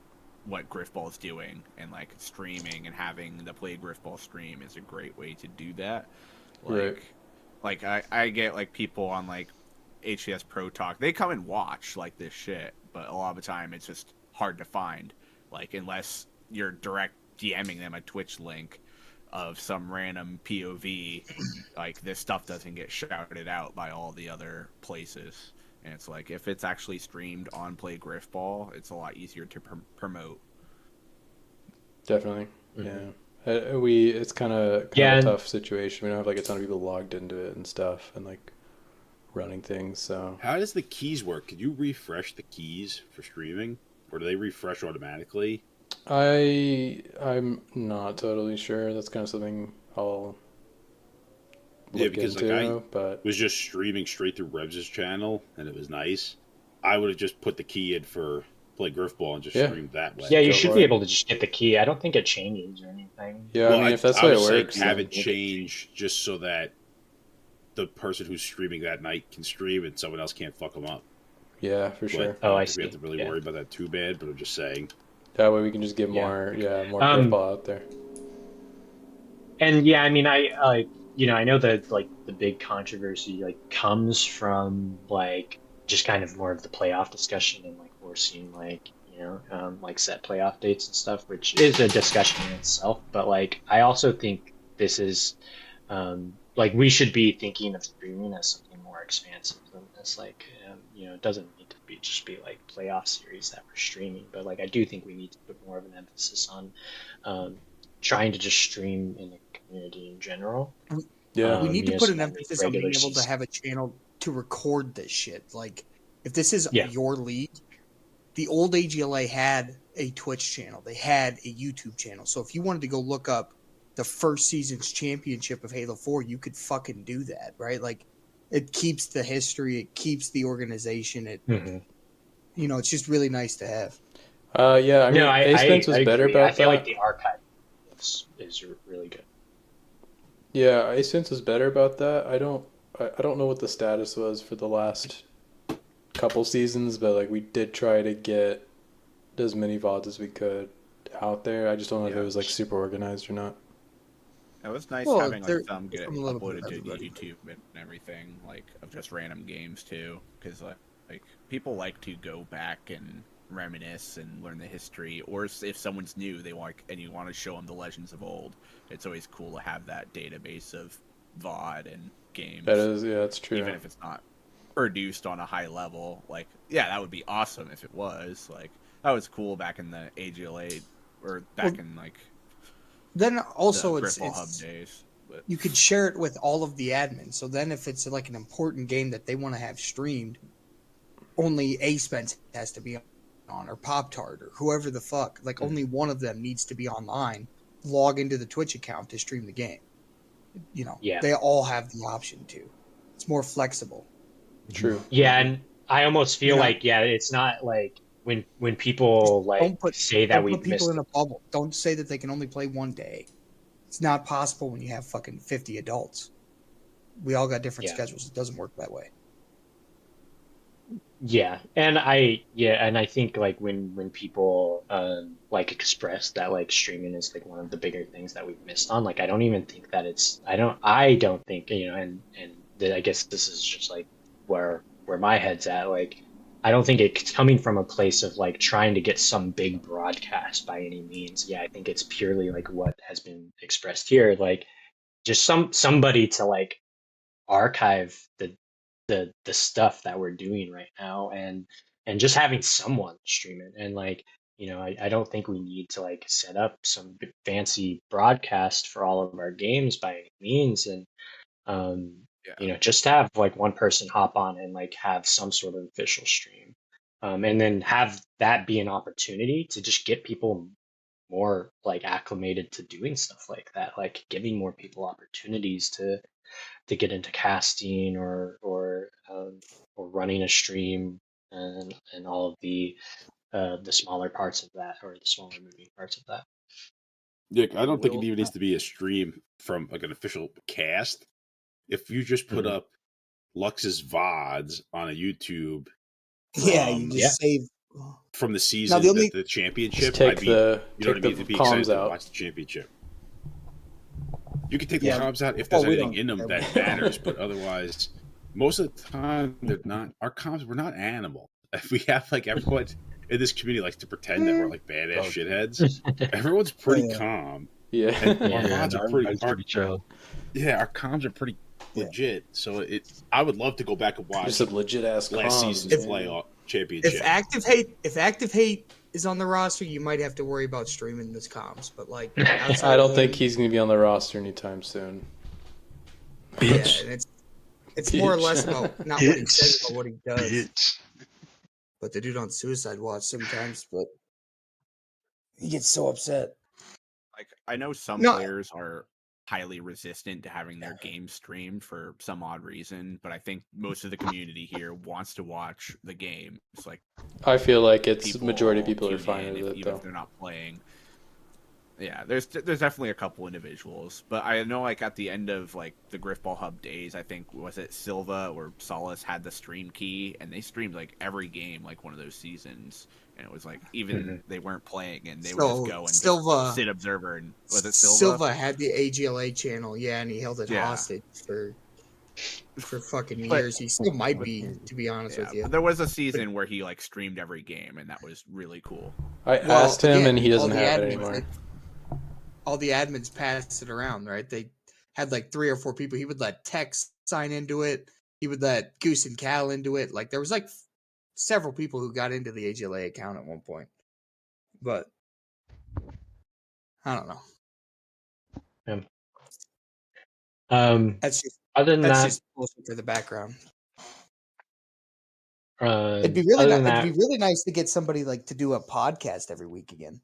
what Grifball is doing, and like streaming and having the Play Grifball stream is a great way to do that. Like I get like people on like HCS Pro Talk, they come and watch like this shit, but a lot of the time it's just hard to find, like unless you're direct DMing them a Twitch link of some random POV, like this stuff doesn't get shouted out by all the other places. And it's like, if it's actually streamed on Play Grifball, it's a lot easier to promote. Definitely, yeah. It's kind of a tough situation. We don't have like a ton of people logged into it and stuff, and like running things. So how does the keys work? Can you refresh the keys for streaming, or do they refresh automatically? I'm not totally sure. That's kind of something I'll Yeah, look because into, like I but was just streaming straight through Rebs' channel, and it was nice. I would have just put the key in for play Grifball and just Yeah. streamed that way. Yeah, you Go should for be it. able to just get the key. I don't think it changes or anything. Yeah, Well, I mean, if that's I the way it was saying works, have then it change just so that the person who's streaming that night can stream and someone else can't fuck them up. yeah, for sure. I Oh, don't I think we have see. to really Yeah. worry about that too bad, but I'm just saying. That way we can just get Yeah. more Grifball out there. And yeah, I mean, I I know that like the big controversy like comes from like just kind of more of the playoff discussion and like forcing like like set playoff dates and stuff, which is a discussion in itself. But like I also think this is like we should be thinking of streaming as something more expansive than this. Like it doesn't need to be like playoff series that we're streaming, but like I do think we need to put more of an emphasis on trying to just stream in the community in general. Yeah. We need to put an emphasis on being able to season. have a channel to record this shit. Like, if this is Yeah. your league, the old AGLA had a Twitch channel. They had a YouTube channel. So if you wanted to go look up the first season's championship of Halo 4, you could fucking do that, right? Like, it keeps the history. It keeps the organization. It, it's just really nice to have. Yeah, I mean, Ace Spence was better about that. I feel like the archive is really good. Yeah, Ace Spence was better about that. I don't know what the status was for the last couple seasons, but like we did try to get as many VODs as we could out there. I just don't know if it was like super organized or not. It was nice having like some get uploaded to YouTube and everything, like of just random games too, because like people like to go back and reminisce and learn the history, or if someone's new, and you want to show them the legends of old. It's always cool to have that database of VOD and games. That is, yeah, that's true. Even if it's not produced on a high level, like that would be awesome if it was. Like that was cool back in the AGLA or back in like. Then also the it's Hub days. But. You could share it with all of the admins. So then if it's like an important game that they want to have streamed, only Ace Spence has to be on, or Pop-Tart, or whoever the fuck. Like only one of them needs to be online, log into the Twitch account to stream the game. They all have the option to. It's more flexible. True. Yeah, and I almost feel like it's not like when people like say that we put people missed in a bubble. Don't say that they can only play one day. It's not possible when you have fucking 50 adults. We all got different schedules. It doesn't work that way. Yeah, and I think like when people like express that like streaming is like one of the bigger things that we've missed on, like I don't even think that I don't think and I guess this is just like where my head's at. Like I don't think it's coming from a place of like trying to get some big broadcast by any means. Yeah, I think it's purely like what has been expressed here, like just somebody to like archive the stuff that we're doing right now and just having someone stream it. And like I don't think we need to like set up some fancy broadcast for all of our games by any means. And just have like one person hop on and like have some sort of official stream, and then have that be an opportunity to just get people more like acclimated to doing stuff like that, like giving more people opportunities to get into casting or running a stream and all of the smaller parts of that, or the smaller moving parts of that. Yeah, I don't think it even needs to be a stream from like an official cast. If you just put up Lux's VODs on a YouTube, you just save from the season, the championship. Take the comms out. To watch the championship. You can take the comms out if there's anything in them that matters, but otherwise, most of the time they're not. Our comms, we're not animal. If we have like everyone in this community likes to pretend that we're like badass shitheads. Everyone's pretty calm. Yeah, and our VODs are pretty chill. Yeah, our comms are pretty legit. So I would love to go back and watch some legit ass last season's playoff championship. If Active Hate is on the roster, you might have to worry about streaming this comms. But like, I don't think he's going to be on the roster anytime soon. Yeah, and it's more or less about not what he says, but what he does. But the dude on Suicide Watch sometimes, but he gets so upset. Like I know some players are highly resistant to having their game streamed for some odd reason, but I think most of the community here wants to watch the game. It's like I feel like it's majority of people are fine with it, even though. if they're not playing. Yeah, there's definitely a couple individuals, but I know like at the end of like the Grifball Hub days, I think was it Silva or Solace had the stream key, and they streamed like every game like one of those seasons, and it was like even they weren't playing and they would just go and just sit observer. And was it Silva? Silva had the AGLA channel, yeah, and he held it hostage for fucking years. He still might be, to be honest with you. But there was a season where he like streamed every game, and that was really cool. I asked him, and he doesn't have it anymore. All the admins passed it around, right? They had like 3 or 4 people. He would let Tex sign into it. He would let Goose and Cal into it. Like there was like several people who got into the AGLA account at one point. But I don't know. That's just other than that's that, just bullshit for the background. It'd be really nice to get somebody like to do a podcast every week again.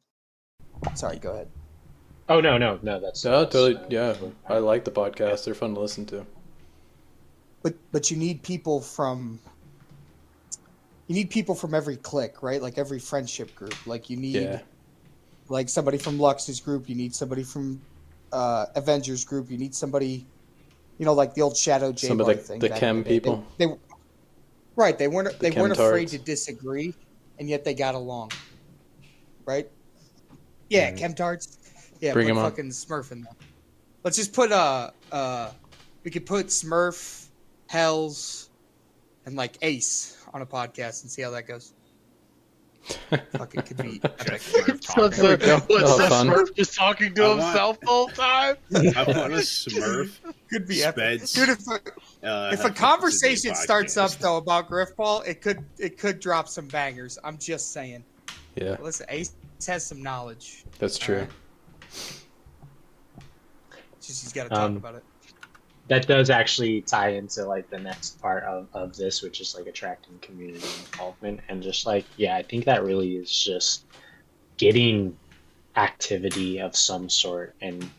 Sorry, go ahead. Oh no, that's totally. Yeah, I like the podcasts. They're fun to listen to. But you need people from every clique, right? Like every friendship group. Like you need like somebody from Lux's group. You need somebody from Avengers group. You need somebody, like the old Shadow J some of the chem people. They weren't afraid to disagree, and yet they got along. Right? Yeah, chemtards. Yeah, Bring put him on. fucking Smurf in there. Let's just put we could put Smurf, Hells, and like Ace on a podcast and see how that goes. Fuck, it could be epic. Smurf just talking to himself the whole time. I want a Smurf. Could be epic. Dude, if a conversation starts up though about Grifball, it could drop some bangers. I'm just saying. Yeah. Listen, Ace has some knowledge. That's true. Just he's got to talk about it. That does actually tie into like the next part of this, which is like attracting community involvement, and just like I think that really is just getting activity of some sort and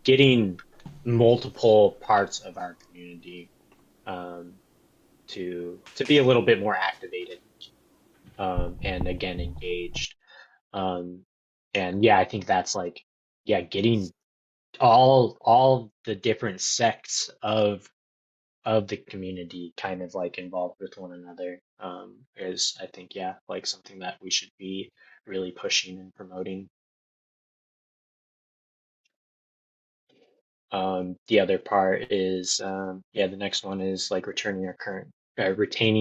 getting multiple parts of our community to be a little bit more activated and again engaged. And I think that's like getting all the different sects of the community kind of like involved with one another is I think like something that we should be really pushing and promoting. The other part is the next one is like retaining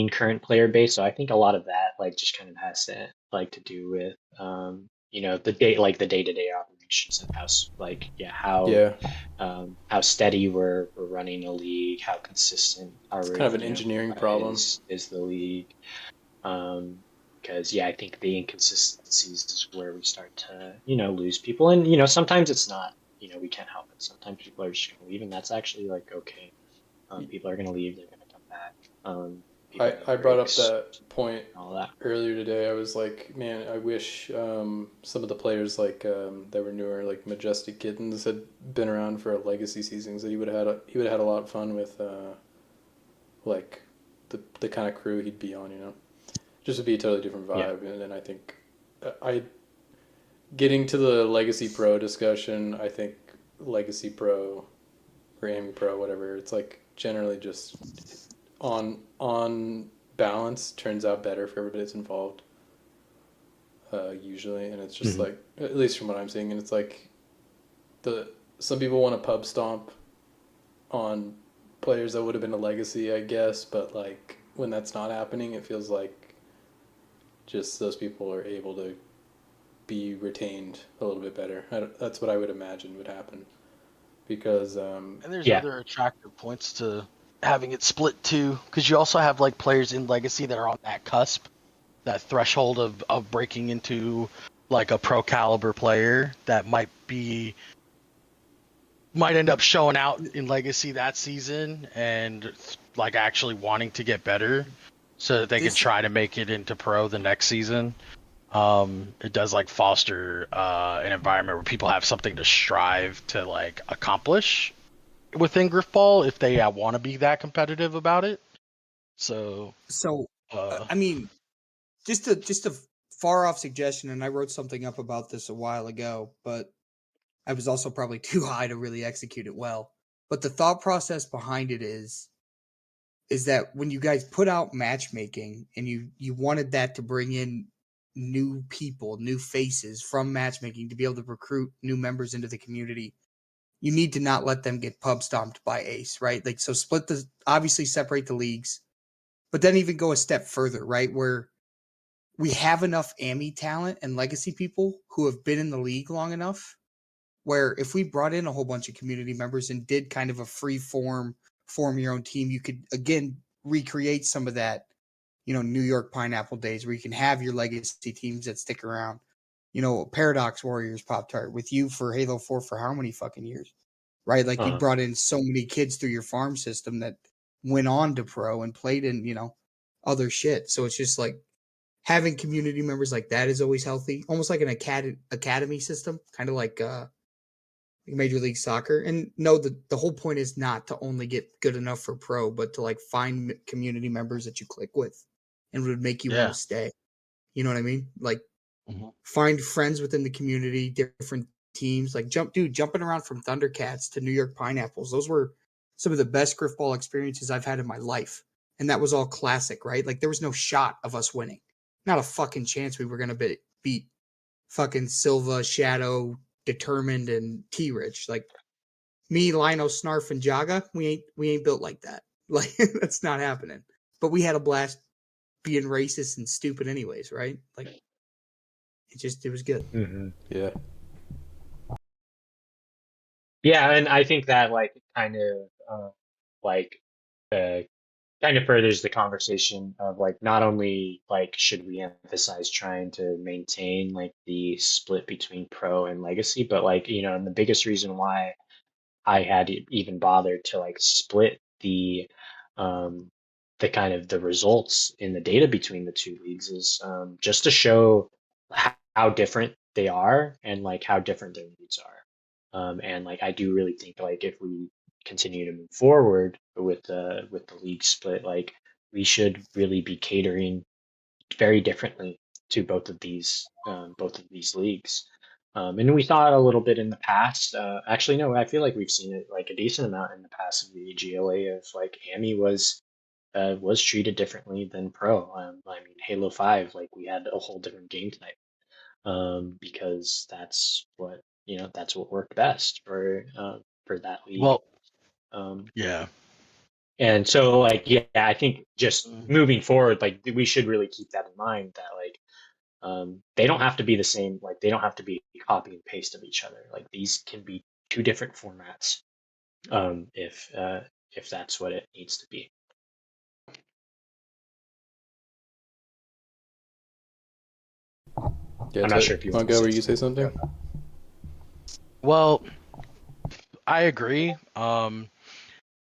current player base. So I think a lot of that like just kind of has to like to do with the day-to-day operations of how steady we're running a league, how consistent it's kind of an engineering problem is the league. Because I think the inconsistencies is where we start to lose people, and sometimes it's not. We can't help it. Sometimes people are just gonna leave, and that's actually like okay. People are gonna leave; they're gonna come back. I brought up that point all that earlier today. I was like, man, I wish some of the players like that were newer, like Majestic Kittens, had been around for a legacy season. So he would have had a lot of fun with like the kind of crew he'd be on. Just would be a totally different vibe. Yeah. And I think getting to the Legacy Pro discussion, I think Legacy Pro or AMI Pro, whatever, it's like generally just on balance turns out better for everybody that's involved. Usually, and it's just like, at least from what I'm seeing, and it's like some people want to pub stomp on players that would have been a legacy, I guess, but like when that's not happening, it feels like just those people are able to be retained a little bit better. That's what I would imagine would happen, because and there's other attractive points to having it split too, because you also have like players in Legacy that are on that cusp, that threshold of breaking into like a pro caliber player that might end up showing out in Legacy that season and like actually wanting to get better so that they can try to make it into pro the next season. It does like foster an environment where people have something to strive to like accomplish within Grifball if they want to be that competitive about it. So I mean, just a far off suggestion, and I wrote something up about this a while ago, but I was also probably too high to really execute it well. But the thought process behind it is that when you guys put out matchmaking and you wanted that to bring in new people, new faces from matchmaking to be able to recruit new members into the community, you need to not let them get pub stomped by Ace, right? Like, so obviously separate the leagues, but then even go a step further, right? Where we have enough AMI talent and legacy people who have been in the league long enough where if we brought in a whole bunch of community members and did kind of a free form your own team, you could again recreate some of that, New York Pineapple days where you can have your legacy teams that stick around. Paradox Warriors Pop Tart with you for Halo 4 for how many fucking years? Right? Like you brought in so many kids through your farm system that went on to pro and played in, other shit. So it's just like having community members like that is always healthy, almost like an academy system, kind of like Major League Soccer. And no, the whole point is not to only get good enough for pro, but to like find community members that you click with and would make you want to stay. You know what I mean? Like find friends within the community, different teams. Like jumping around from Thundercats to New York Pineapples. Those were some of the best Grifball experiences I've had in my life. And that was all classic, right? Like there was no shot of us winning. Not a fucking chance we were going to beat fucking Silva, Shadow, Determined, and T-Rich. Like me, Lino, Snarf, and Jaga, we ain't built like that. Like that's not happening. But we had a blast being racist and stupid anyways, right? Like it was good. Mm-hmm. Yeah. Yeah, and I think that like kind of like uh, kind of furthers the conversation of like not only like should we emphasize trying to maintain like the split between pro and legacy, but like and the biggest reason why I had even bothered to like split um the kind of the results in the data between the two leagues is just to show how different they are and like how different their needs are. And like I do really think like if we continue to move forward with the league split, like we should really be catering very differently to both of these leagues. And we saw it a little bit in the past. Actually, no, I feel like we've seen it like a decent amount in the past of the GLA of like AMI was treated differently than Pro. I mean, Halo 5, like we had a whole different game type because that's what worked best for that league. Well, Um, yeah. and so like yeah, I think just moving forward, like we should really keep that in mind that like they don't have to be the same, like they don't have to be copy and paste of each other. Like these can be two different formats if that's what it needs to be. Yeah, I'm not sure if you want to go where you say something. Well, I agree.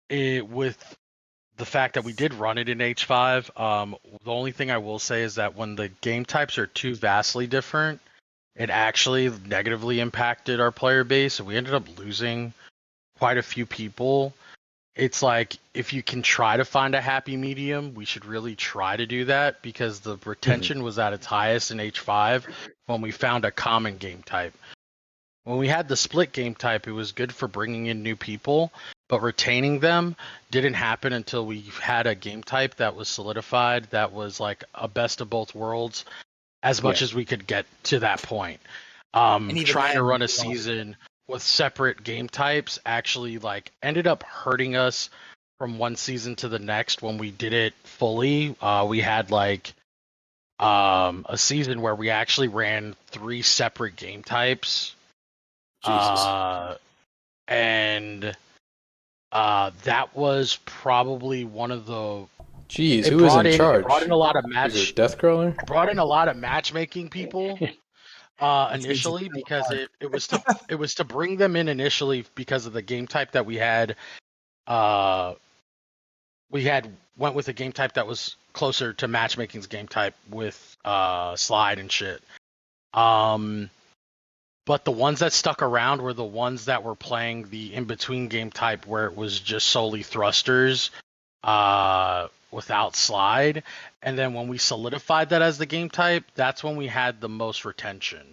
With the fact that we did run it in H5, the only thing I will say is that when the game types are too vastly different, it actually negatively impacted our player base, and we ended up losing quite a few people. It's like if you can try to find a happy medium, we should really try to do that because the retention was at its highest in H5 when we found a common game type. When we had the split game type, it was good for bringing in new people, but retaining them didn't happen until we had a game type that was solidified, that was like a best of both worlds, as much as we could get to that point. Trying to run a season with separate game types actually like ended up hurting us from one season to the next when we did it fully. We had like a season where we actually ran 3 separate game types. Jesus. And that was probably one of the. Jeez, who was in charge? It brought in a lot of Deathcrawler? Brought in a lot of matchmaking people initially because it was to bring them in initially because of the game type that we had. We had went with a game type that was closer to matchmaking's game type with slide and shit. But the ones that stuck around were the ones that were playing the in-between game type where it was just solely thrusters without slide. And then when we solidified that as the game type, that's when we had the most retention.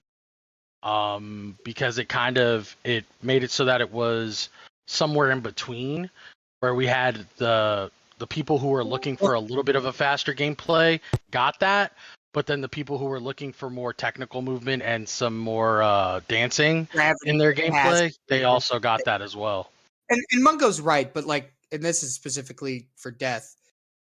Because it made it so that it was somewhere in between, where we had the people who were looking for a little bit of a faster gameplay got that, but then the people who were looking for more technical movement and some more dancing in their gameplay, they also got that as well. And Mungo's right, but like, and this is specifically for Death,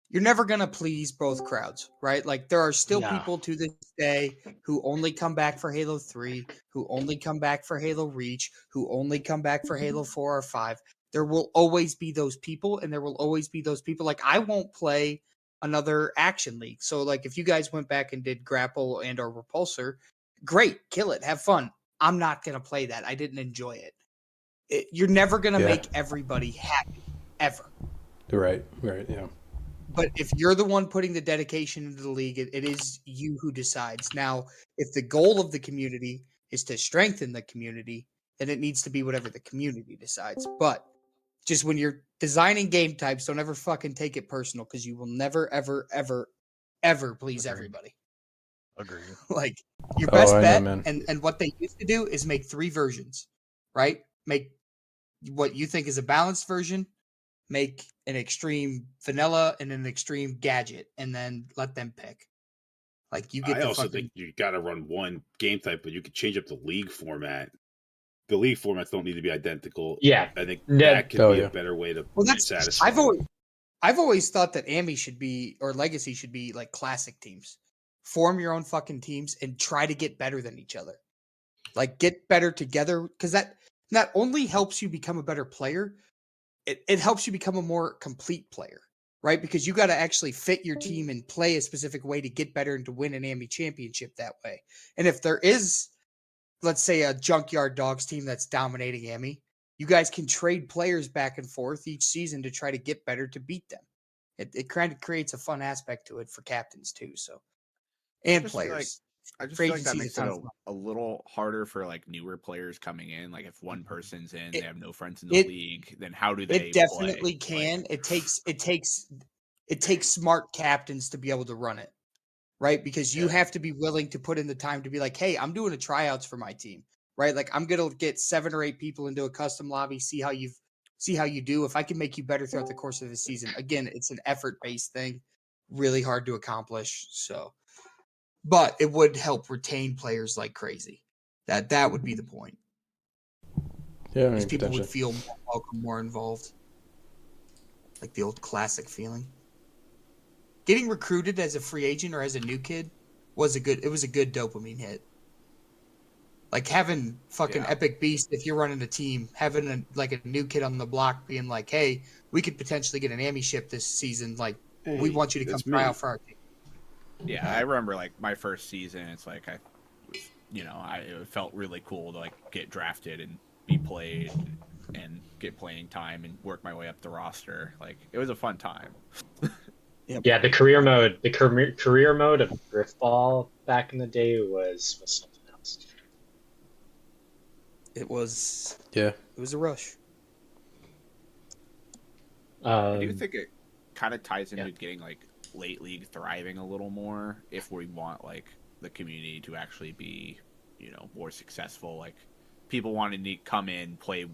you're never going to please both crowds, right? Like, there are still people to this day who only come back for Halo 3, who only come back for Halo Reach, who only come back for Halo 4 or 5. There will always be those people, and there will always be those people. Like, I won't play another Action League. So, like, if you guys went back and did Grapple and or Repulsor, great, kill it, have fun. I'm not going to play that. I didn't enjoy it. You're never going to make everybody happy, ever. Right, yeah. But if you're the one putting the dedication into the league, it is you who decides. Now, if the goal of the community is to strengthen the community, then it needs to be whatever the community decides. But just when you're designing game types, don't ever fucking take it personal, because you will never, ever, ever, ever please everybody. Agree. Like, your best bet, know, and what they used to do is make 3 versions, right? Make what you think is a balanced version, make an extreme vanilla and an extreme gadget, and then let them pick. Like, you get. I also think you got to run one game type, but you could change up the league format. The league formats don't need to be identical. Yeah, I think that could be a better way to satisfy. I've always thought that AMI should be, or Legacy should be, like classic teams. Form your own fucking teams and try to get better than each other. Like, get better together, because that not only helps you become a better player, it helps you become a more complete player, right? Because you got to actually fit your team and play a specific way to get better and to win an AMI championship that way. And if there is, let's say, a Junkyard Dogs team that's dominating AMI, you guys can trade players back and forth each season to try to get better to beat them. It kind of creates a fun aspect to it for captains too. So, and players. I just feel like that makes it a little harder for like newer players coming in. Like, if one person's in, they have no friends in the league, then how do they? It definitely can. Like, it takes smart captains to be able to run it, right? Because you have to be willing to put in the time to be like, hey, I'm doing a tryouts for my team, right? Like, I'm gonna get 7 or 8 people into a custom lobby, see how you do. If I can make you better throughout the course of the season, again, it's an effort-based thing, really hard to accomplish. So. But it would help retain players like crazy. That would be the point. Yeah, because people would feel more welcome, more involved, like the old classic feeling. Getting recruited as a free agent or as a new kid was a good dopamine hit. Like having fucking Epic Beast, if you're running a team, having a new kid on the block being like, "Hey, we could potentially get an AMI ship this season. Like, we want you to come try out for our team." Yeah, I remember like my first season. It's like it felt really cool to like get drafted and be played and get playing time and work my way up the roster. Like, it was a fun time. Yeah, the career mode of Grifball back in the day was something else. It was it was a rush. I do think it kind of ties into getting like late league thriving a little more if we want like the community to actually be, more successful. Like, people wanting to come in, play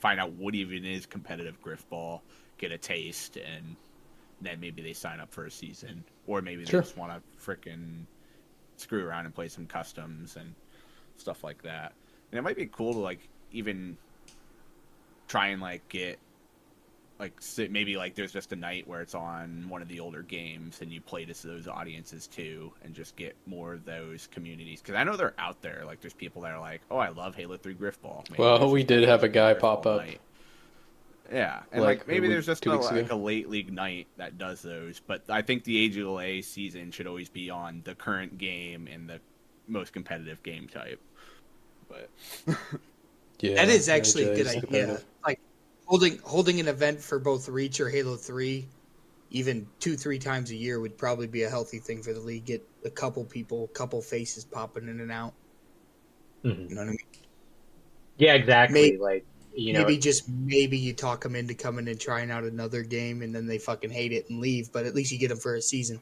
find out what even is competitive Grifball, get a taste, and then maybe they sign up for a season, or maybe they just want to frickin' screw around and play some customs and stuff like that. And it might be cool to like even try and like get like maybe like there's just a night where it's on one of the older games and you play to those audiences too, and just get more of those communities, because I know they're out there. Like, there's people that are like, oh, I love Halo 3 Grifball. Well, we did have a guy pop up. Yeah, and like maybe there's just a late league night that does those, but I think the AGLA season should always be on the current game and the most competitive game type. But that is actually a good idea. Like, holding an event for both Reach or Halo 3, even 2-3 times a year, would probably be a healthy thing for the league. Get a couple faces popping in and out. Mm-hmm. You know what I mean? Yeah, exactly. Maybe you talk them into coming and trying out another game, and then they fucking hate it and leave. But at least you get them for a season.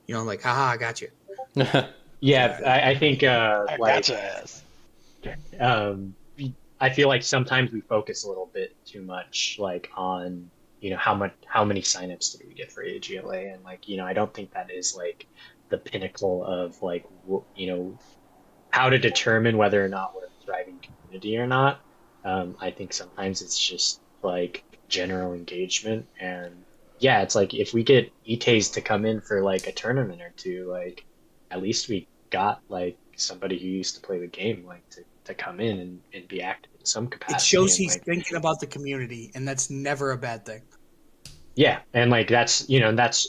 You know, like, haha, I got you. Yeah, I think I gotcha ass. um, I feel like sometimes we focus a little bit too much like on how many signups did we get for AGLA, and like I don't think that is like the pinnacle of like how to determine whether or not we're a thriving community or not. I think sometimes it's just like general engagement, and yeah, it's like if we get Itays to come in for like a tournament or two, like at least we got like somebody who used to play the game like to come in and be active in some It capacity, shows and he's like thinking about the community, and that's never a bad thing. yeah, and like that's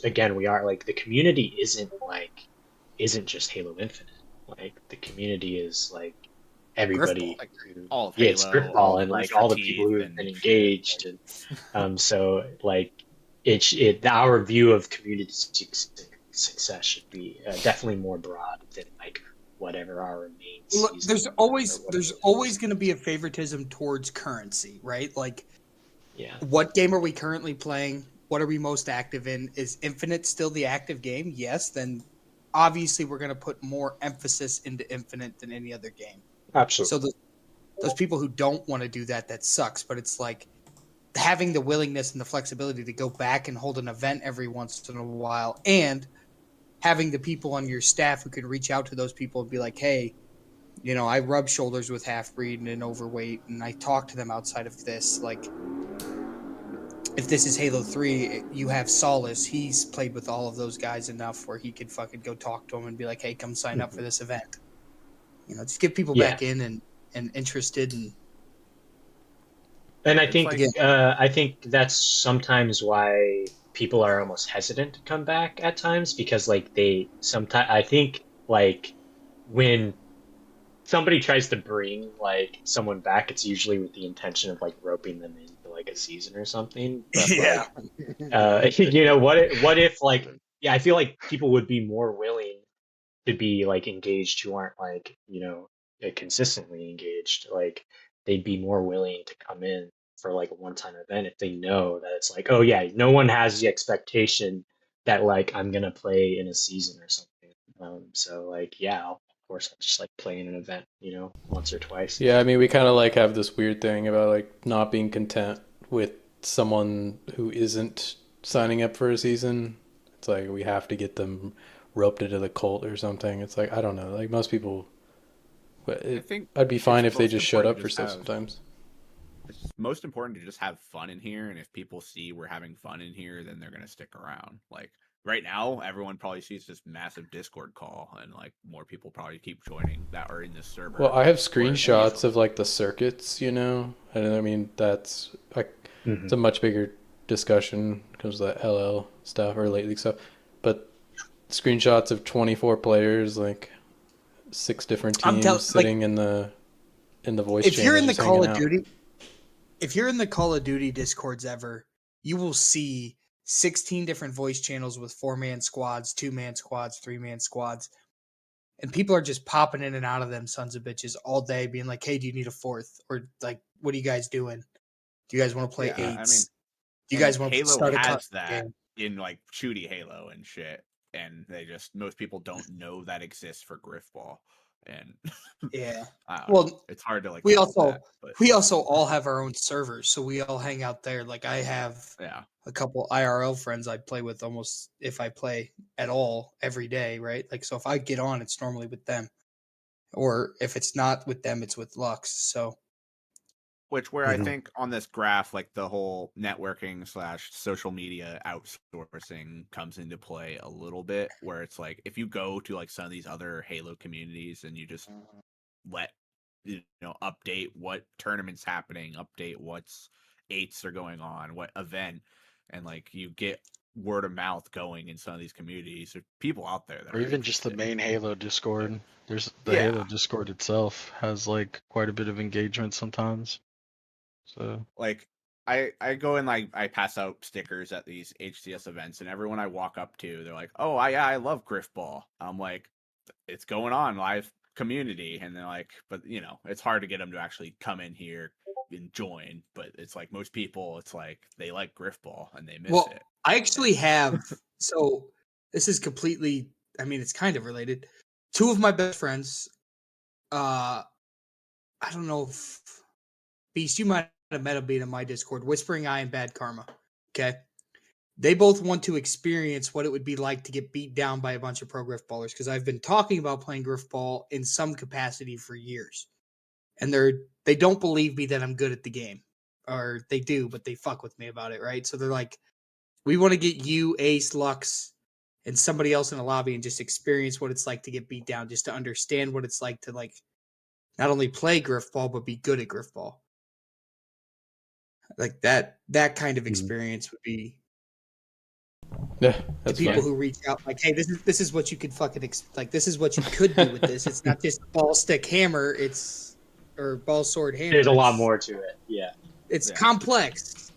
again, we are like the community isn't just Halo Infinite. Like the community is like Grifball, everybody like who all of yeah, it's Halo, all Grifball of and like Rooster all the people Teeth who have been and shit. engaged, and so like our view of community success should be definitely more broad than like whatever our main Look, season or whatever there's it always is. going to be a favoritism towards currency, right? Like, Yeah, what game are we currently playing? What are we most active in? Is Infinite still the active game? Yes. Then obviously we're going to put more emphasis into Infinite than any other game. So absolutely. those people who don't want to do that, that sucks. But it's like having the willingness and the flexibility to go back and hold an event every once in a while, and having the people on your staff who can reach out to those people and be like, hey, I rub shoulders with half breed and overweight, and I talk to them outside of this. Like, if this is Halo 3, you have Solace. He's played with all of those guys enough where he could fucking go talk to them and be like, hey, come sign up Mhm. for this event. Just get people Yeah, back in and interested. and It's like Again, I think that's sometimes why people are almost hesitant to come back at times, because like they sometimes I think like when somebody tries to bring like someone back, it's usually with the intention of like roping them into like a season or something. But yeah. like what if like yeah, I feel like people would be more willing to be like engaged who aren't like consistently engaged. Like they'd be more willing to come in for like a one-time event if they know that it's like, oh yeah, no one has the expectation that like I'm gonna play in a season or something. So like yeah, of course I'll just like play in an event, once or twice. Yeah, I mean, we kind of like have this weird thing about like not being content with someone who isn't signing up for a season. It's like we have to get them roped into the cult or something. It's like I don't know. Like most people, I think I'd be it's fine if they most just showed important up to for just stuff have. sometimes. It's most important to just have fun in here, and if people see we're having fun in here, then they're gonna stick around. Like right now, everyone probably sees this massive Discord call, and like more people probably keep joining that are in this Well, server. I have Whereas screenshots of like the circuits, and I mean that's like it's Mm-hmm. a much bigger discussion because of the LL stuff or late league stuff, but screenshots of 24 players, like 6 different I'm telling, teams like, sitting in the voice if you're channels in the just Call hanging of out. Duty, if you're in the Call of Duty Discords ever, you will see 16 different voice channels with 4-man squads, 2-man squads, 3-man squads. And people are just popping in and out of them sons of bitches all day, being like, hey, do you need a fourth? Or like, what are you guys doing? Do you guys want to play yeah, I mean, eights? Do you and guys want to Halo start a has custom that game? in like shooty Halo and shit, and most people don't know that exists for Grifball, and Yeah. I don't know. Well, It's hard to like we tell also that, but we also all have our own servers, so we all hang out there. Like I have yeah. a couple IRL friends I play with almost if I play at all every day, right? Like so if I get on, it's normally with them. Or if it's not with them, it's with Lux. So Which where I you know. think on this graph, like the whole networking / social media outsourcing comes into play a little bit, where it's like if you go to like some of these other Halo communities and you just let update what tournaments happening, update what's eights are going on, what event, and like you get word of mouth going in some of these communities. There's people out there that Or are even just the interested. main Halo Discord. There's the Yeah, Halo Discord itself has like quite a bit of engagement sometimes. So like I go and like I pass out stickers at these HCS events, and everyone I walk up to, they're like, "Oh, I love Grifball." I'm like, "It's going on live. community, and they're like, but it's hard to get them to actually come in here and join. But it's like most people, it's like they like Grifball and they miss it. I actually have. So this is completely. I mean, it's kind of related. Two of my best friends. I don't know if Beast, you might have met him being in my Discord. Whispering Eye and Bad Karma. Okay. They both want to experience what it would be like to get beat down by a bunch of pro Grifballers, because I've been talking about playing Grifball in some capacity for years. And they don't believe me that I'm good at the game. Or they do, but they fuck with me about it, right? So they're like, we want to get you, Ace, Lux, and somebody else in the lobby and just experience what it's like to get beat down, just to understand what it's like to not only play Grifball, but be good at Grifball. Like that kind of experience would be. Yeah, that's people fine. who reach out like, hey, this is what you could fucking this is what you could do with this. It's not just ball stick hammer, or ball sword hammer. There's a lot more to it. Yeah, it's complex.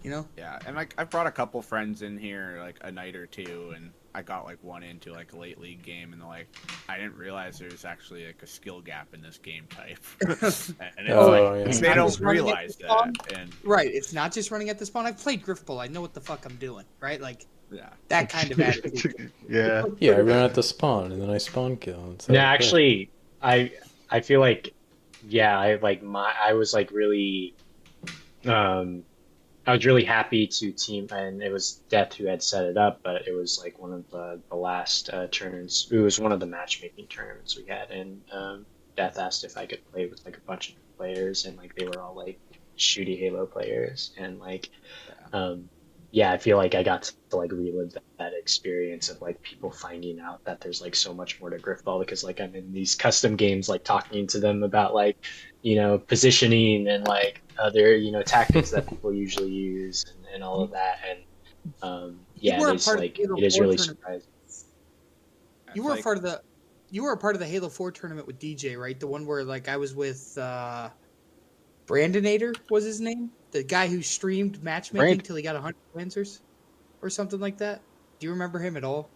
Yeah, and I've brought a couple friends in here like a night or two, and I got one into a late league game, and they're like, I didn't realize there's actually a skill gap in this game type. And it's they don't realize that. And right, it's not just running at the spawn. I've played Grifball. I know what the fuck I'm doing. Right, that kind of attitude. Yeah, I run at the spawn and then I spawn kill. No, actually, I feel like, I was really, I was really happy to team, and it was Death who had set it up, but it was one of the last tournaments. It was one of the matchmaking tournaments we had, and Death asked if I could play with a bunch of players, and they were all shooty Halo players, and I feel like I got to relive that experience of people finding out that there's so much more to Grifball, because I'm in these custom games talking to them about positioning and other tactics that people usually use and all of that, and it is really surprising. You were a part of the Halo 4 tournament with DJ, right? The one where I was with Brandonator was his name, the guy who streamed matchmaking till he got 100 wins or something like that. Do you remember him at all?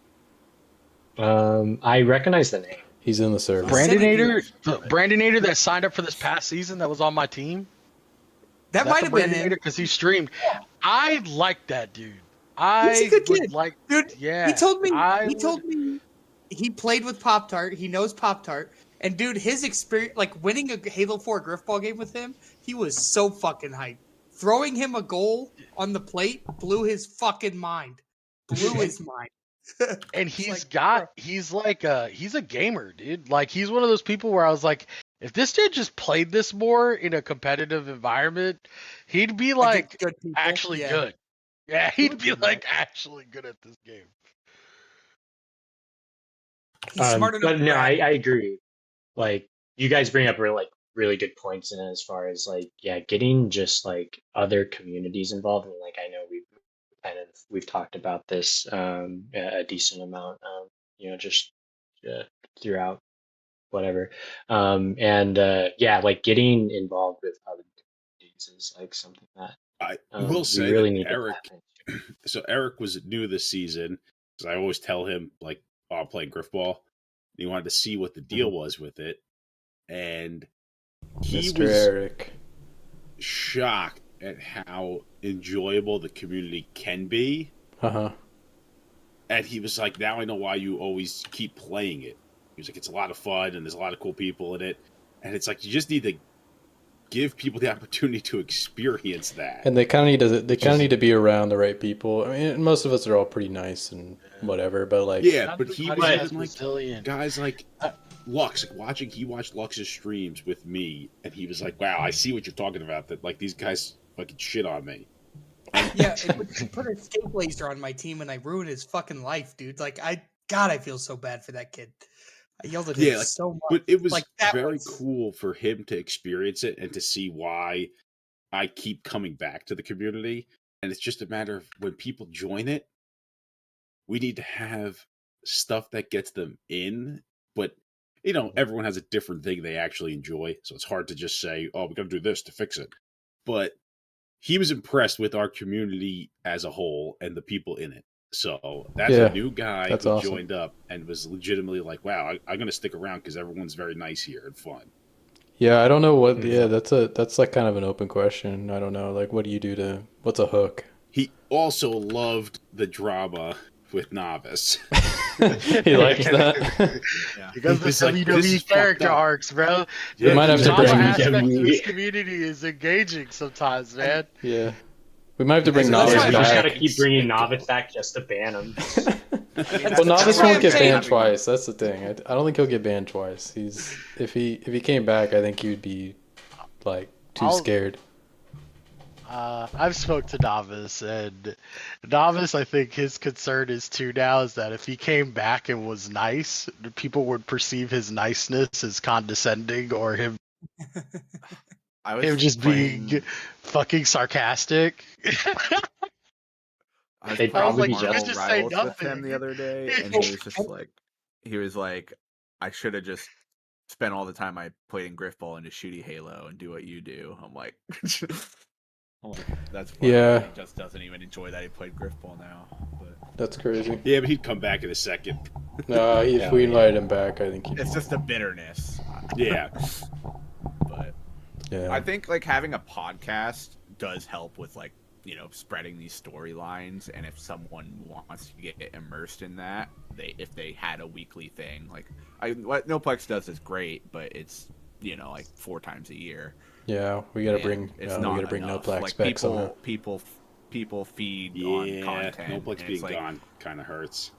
I recognize the name. He's in the server. Brandinator that signed up for this past season that was on my team. That might have been him because he streamed. I like that dude. He's a good kid. Dude, yeah. He told me he played with Pop-Tart. He knows Pop-Tart. And dude, his experience, winning a Halo 4 Grifball game with him, he was so fucking hyped. Throwing him a goal on the plate blew his fucking mind. And he's a gamer, dude. He's one of those people where I was like, if this dude just played this more in a competitive environment, he'd be actually good. Yeah, he'd be actually good at this game. He's smart enough. But no, I agree. You guys bring up really good points in it, as far as getting just other communities involved. And I know we've talked about this a decent amount, just throughout whatever, and getting involved with other communities is something that I will say really need Eric. So Eric was new this season, because I always tell him I'm playing Grifball. He wanted to see what the deal was with it, and he Mr. was Eric shocked at how enjoyable the community can be. And he was like, now I know why you always keep playing it. He was like, it's a lot of fun and there's a lot of cool people in it. And it's you just need to give people the opportunity to experience that. And they kind of need to be around the right people. I mean, most of us are all pretty nice and whatever, but but he was guys Lux, he watched Lux's streams with me, and he was like, wow, I see what you're talking about, that these guys fucking shit on me. Yeah, he put a escape laser on my team and I ruined his fucking life, dude. I feel so bad for that kid. I yelled at him so much. But it was very cool for him to experience it and to see why I keep coming back to the community. And it's just a matter of when people join it, we need to have stuff that gets them in. But, everyone has a different thing they actually enjoy. So it's hard to just say, oh, we're going to do this to fix it. But he was impressed with our community as a whole and the people in it. So that's a new guy who joined up and was legitimately like, "Wow, I'm going to stick around because everyone's very nice here and fun." Yeah, I don't know what. Yeah, that's like kind of an open question. I don't know. Like, what do you do to? What's a hook? He also loved the drama with Novice. He liked that. Yeah. Because the WWE character arcs, bro. Yeah, we might have to bring aspect of this community is engaging sometimes, man. Yeah. We might have to bring Novice back. We just gotta keep bringing Novice back just to ban him. Well, Novice won't get banned twice. That's the thing. I don't think he'll get banned twice. If he came back, I think he would be like too scared. I've spoke to Novice, and Novice, I think his concern is too now is that if he came back and was nice, people would perceive his niceness as condescending or him just being fucking sarcastic. I was playing Marvel Rivals with him the other day, and he was like, I should have just spent all the time I played in Grifball into shooty Halo and do what you do. I'm like, that's funny. Yeah. He just doesn't even enjoy that he played Grifball now. But that's crazy. Yeah, but he'd come back in a second. No, if we invited him back, I think it's just a bitterness. Yeah. But yeah, I think like having a podcast does help with like, you know, spreading these storylines, and if someone wants to get immersed in that, if they had a weekly thing, like what Noplex does is great, but it's, you know, like 4 times a year. Yeah, we gotta bring Noplex like back somehow. People feed on content. Noplex being gone kind of hurts.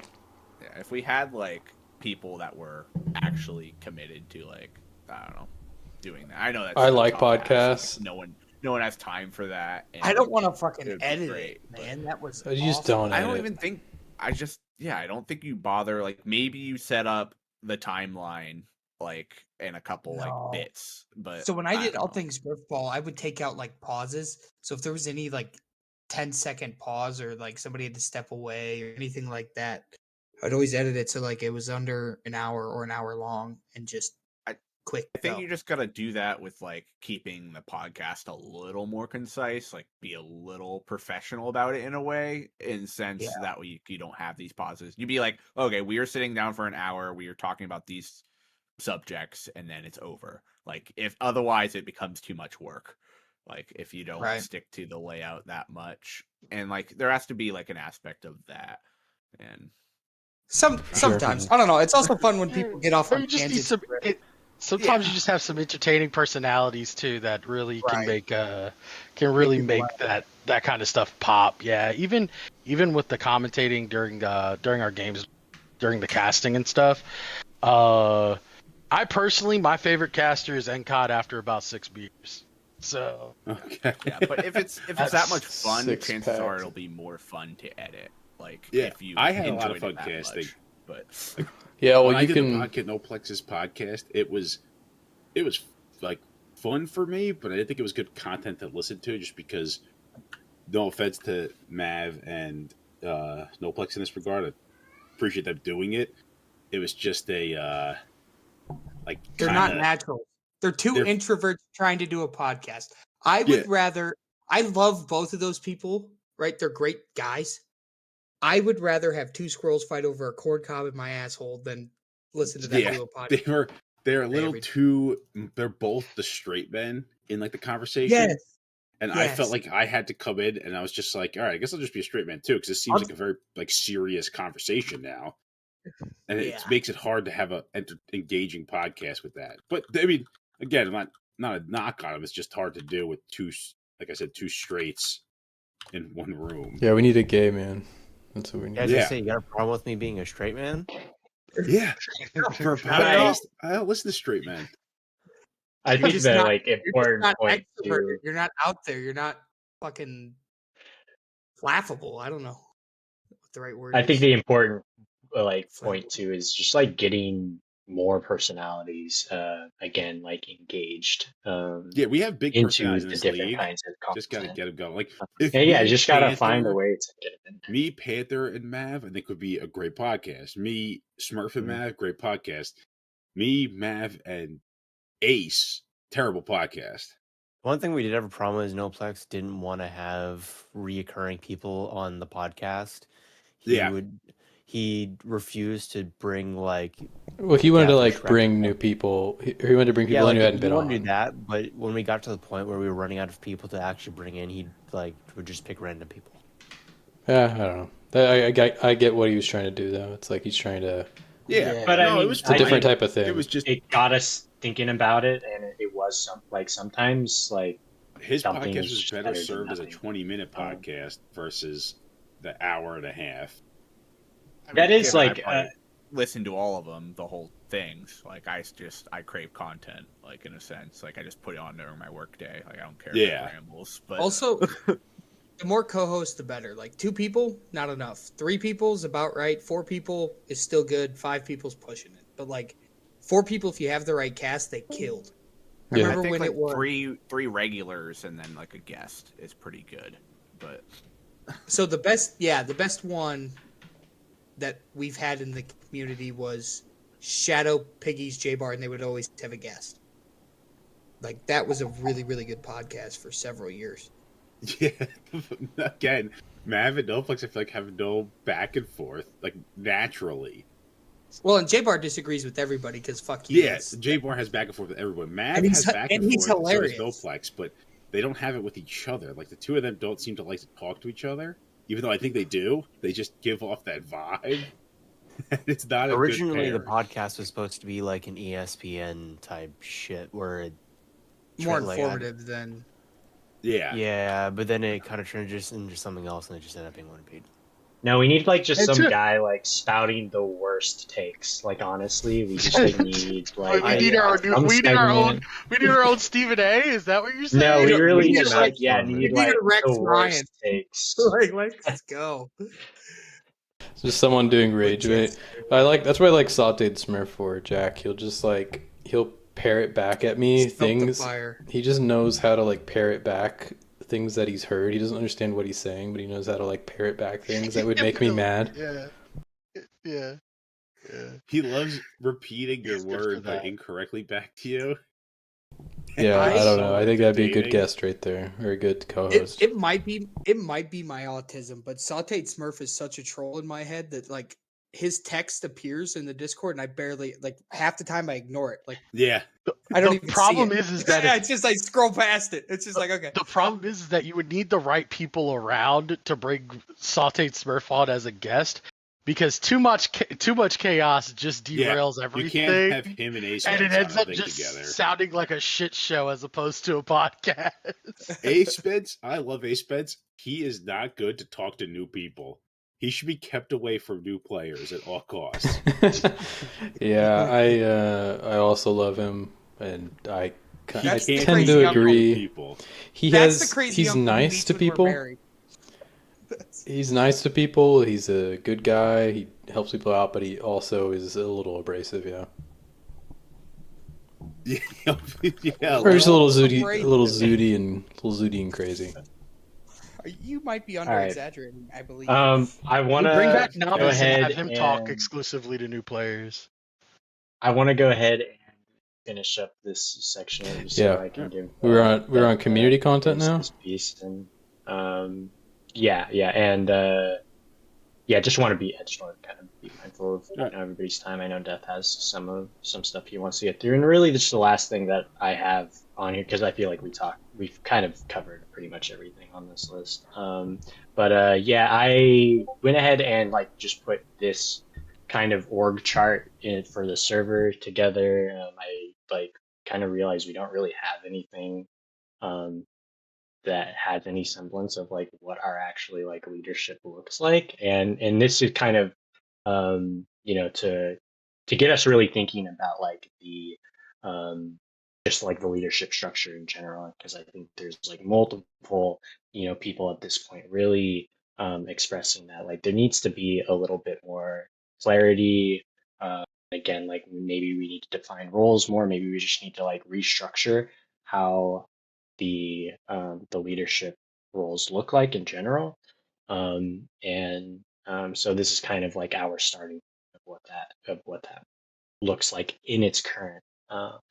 Yeah, if we had like people that were actually committed to like, I don't know, doing that. I know that's I like podcasts. Like, no one has time for that. I don't want to fucking edit it, man. That was you just don't. I don't even think. I don't think you bother. Like maybe you set up the timeline like in a couple like bits. But so when I did All Things Grifball, I would take out like pauses. So if there was any like 10-second pause or like somebody had to step away or anything like that, I'd always edit it so like it was under an hour or an hour long and just quick. I think you just gotta do that with like keeping the podcast a little more concise, like be a little professional about it in a way, in sense that way you don't have these pauses. You'd be like, okay, we are sitting down for an hour, we are talking about these subjects, and then it's over. Like if otherwise it becomes too much work. Like if you don't stick to the layout that much, and like there has to be like an aspect of that, and sometimes I don't know. It's also fun when people get off on tangents. Sometimes you just have some entertaining personalities too that really can make that kind of stuff pop. Yeah, even with the commentating during our games, during the casting and stuff. I personally, my favorite caster is NCOD after about 6 beers. So okay, yeah, but if it's that much fun, chances are it'll be more fun to edit. Like if you, I had a lot of fun casting, but. Yeah, well, when I did the Noplex's podcast, it was like fun for me, but I didn't think it was good content to listen to, just because, no offense to Mav and Noplex in this regard, I appreciate them doing it. It was just a like they're not natural. They're introverts trying to do a podcast. I would rather. I love both of those people. Right, they're great guys. I would rather have 2 squirrels fight over a corn cob in my asshole than listen to them do a podcast. They're a little too. They're both the straight men in like the conversation. Yes. And I felt like I had to come in, and I was just like, all right, I guess I'll just be a straight man too, because this seems like a very like serious conversation now, and it makes it hard to have a engaging podcast with that. But I mean, again, I'm not a knock on them. It's just hard to do with 2, like I said, 2 straights in one room. Yeah, we need a gay man. That's what we need. Yeah, just say you got a problem with me being a straight man? Yeah, for a podcast, I don't listen to straight men. I think the like important point too. You're not out there. You're not fucking laughable. I don't know what the right word. I think the important point too is just like getting more personalities again, like engaged. We have big personalities in this different league. Kinds of just gotta get them going. Like just gotta find a way to get them in. Me, Panther, and Mav, I think would be a great podcast. Me, Smurf, and Mav, great podcast. Me, Mav, and Ace, terrible podcast. One thing we did have a problem is Noplex didn't want to have reoccurring people on the podcast. he refused to bring like. Well, he wanted to like bring new people. He wanted to bring people in who hadn't been on. He wanted to do that, but when we got to the point where we were running out of people to actually bring in, he would just pick random people. Yeah, I don't know. I get what he was trying to do though. It's like he's trying to. Yeah, but I mean, it's a different type of thing. It was just it got us thinking about it, and it was sometimes like his podcast was better served as a 20-minute podcast versus the hour and a half. I mean, listen to all of them, the whole things. Like I crave content, like in a sense. Like I just put it on during my work day. Like I don't care about rambles. But also, the more co-hosts, the better. Like 2 people, not enough. 3 people is about right. 4 people is still good. 5 people's pushing it. But like 4 people, if you have the right cast, they killed. I remember when it was three regulars and then like a guest is pretty good. But so the best one that we've had in the community was Shadow, Piggies, J-Bar, and they would always have a guest. Like, that was a really, really good podcast for several years. Yeah. Again, Mav and Noflex, I feel like, have no back and forth, like, naturally. Well, and J-Bar disagrees with everybody because fuck you. Yeah, J-Bar has back and forth with everyone. Mav has back and forth, hilarious. so does Noflex, but they don't have it with each other. Like, the two of them don't seem to like to talk to each other. Even though I think they do, they just give off that vibe. It's not originally the podcast was supposed to be like an ESPN type shit where it more informative than yeah, but then it kind of transitioned into something else and it just ended up being one beat. No, we need like just some guy like spouting the worst takes. Like honestly, we just need like we need our own Stephen A. Is that what you're saying? No, we really just like need like Rex the worst Ryan takes. Like let's go. Just someone doing rage. That's what I like Sauteed Smurf for, Jack. He'll parrot back at me things. He just knows how to like parrot back things that he's heard. He doesn't understand what he's saying, but he knows how to like parrot back things that would make me mad. Yeah. He loves repeating your word but incorrectly back to you. Yeah, I don't know. I think that'd be a good guest right there, or a good co-host. It might be my autism, but Sauteed Smurf is such a troll in my head that like his text appears in the Discord and I barely like half the time I ignore it. Like I don't even problem see it. is that it's just I scroll past it. It's just like okay. The problem is that you would need the right people around to bring Sauteed Smurf on as a guest. Because too much chaos just derails everything. You can't have him and Ace and it ends up just together. sounding like a shit show as opposed to a podcast. Ace Spence, I love Ace Spence. He is not good to talk to new people. He should be kept away from new players at all costs. Yeah, I also love him, and I tend to agree. He's nice to people. He's nice to people. He's a good guy. He helps people out, but he also is a little abrasive. Yeah. Or just a little zooty and crazy. You might be under exaggerating, I believe. I want to bring back go Nobis ahead and have him talk exclusively to new players. I want to go ahead and finish up this section so I can give. We're on community content now. This piece and and just want to kind of be mindful of everybody's time. I know Death has some stuff he wants to get through, and really, this is the last thing that I have on here because I feel like we've kind of covered pretty much everything on this list. I went ahead and like just put this kind of org chart in for the server together. I like kind of realized we don't really have anything that has any semblance of like what our actually like leadership looks like, and this is kind of to get us really thinking about like the just like the leadership structure in general, because I think there's like multiple people at this point really expressing that like there needs to be a little bit more clarity. Again, like maybe we need to define roles more. Maybe we just need to like restructure how the leadership roles look like in general. So this is kind of like our starting of what that looks like in its current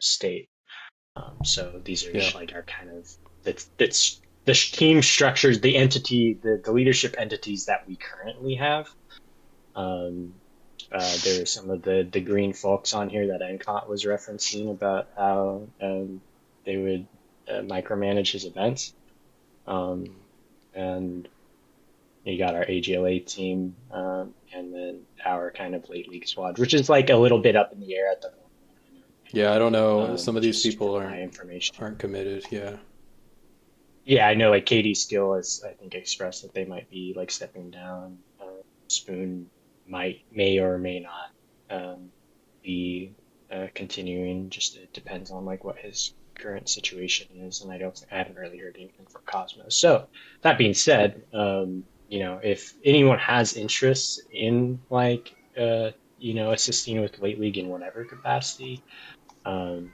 state. So these are just like our kind of that's the team structures, the entity, the leadership entities that we currently have. There are some of the green folks on here that Encott was referencing about how they would micromanage his events. And you got our AGLA team, and then our kind of late league squad, which is like a little bit up in the air at the moment. Yeah, I don't know. Some of these people information aren't committed. Yeah. Yeah, I know. Like Katie Skill has, I think, expressed that they might be like stepping down. Spoon may or may not be continuing. Just it depends on like what his current situation is, and I haven't really heard anything from Cosmos. So that being said, if anyone has interest in like assisting with late league in whatever capacity, um,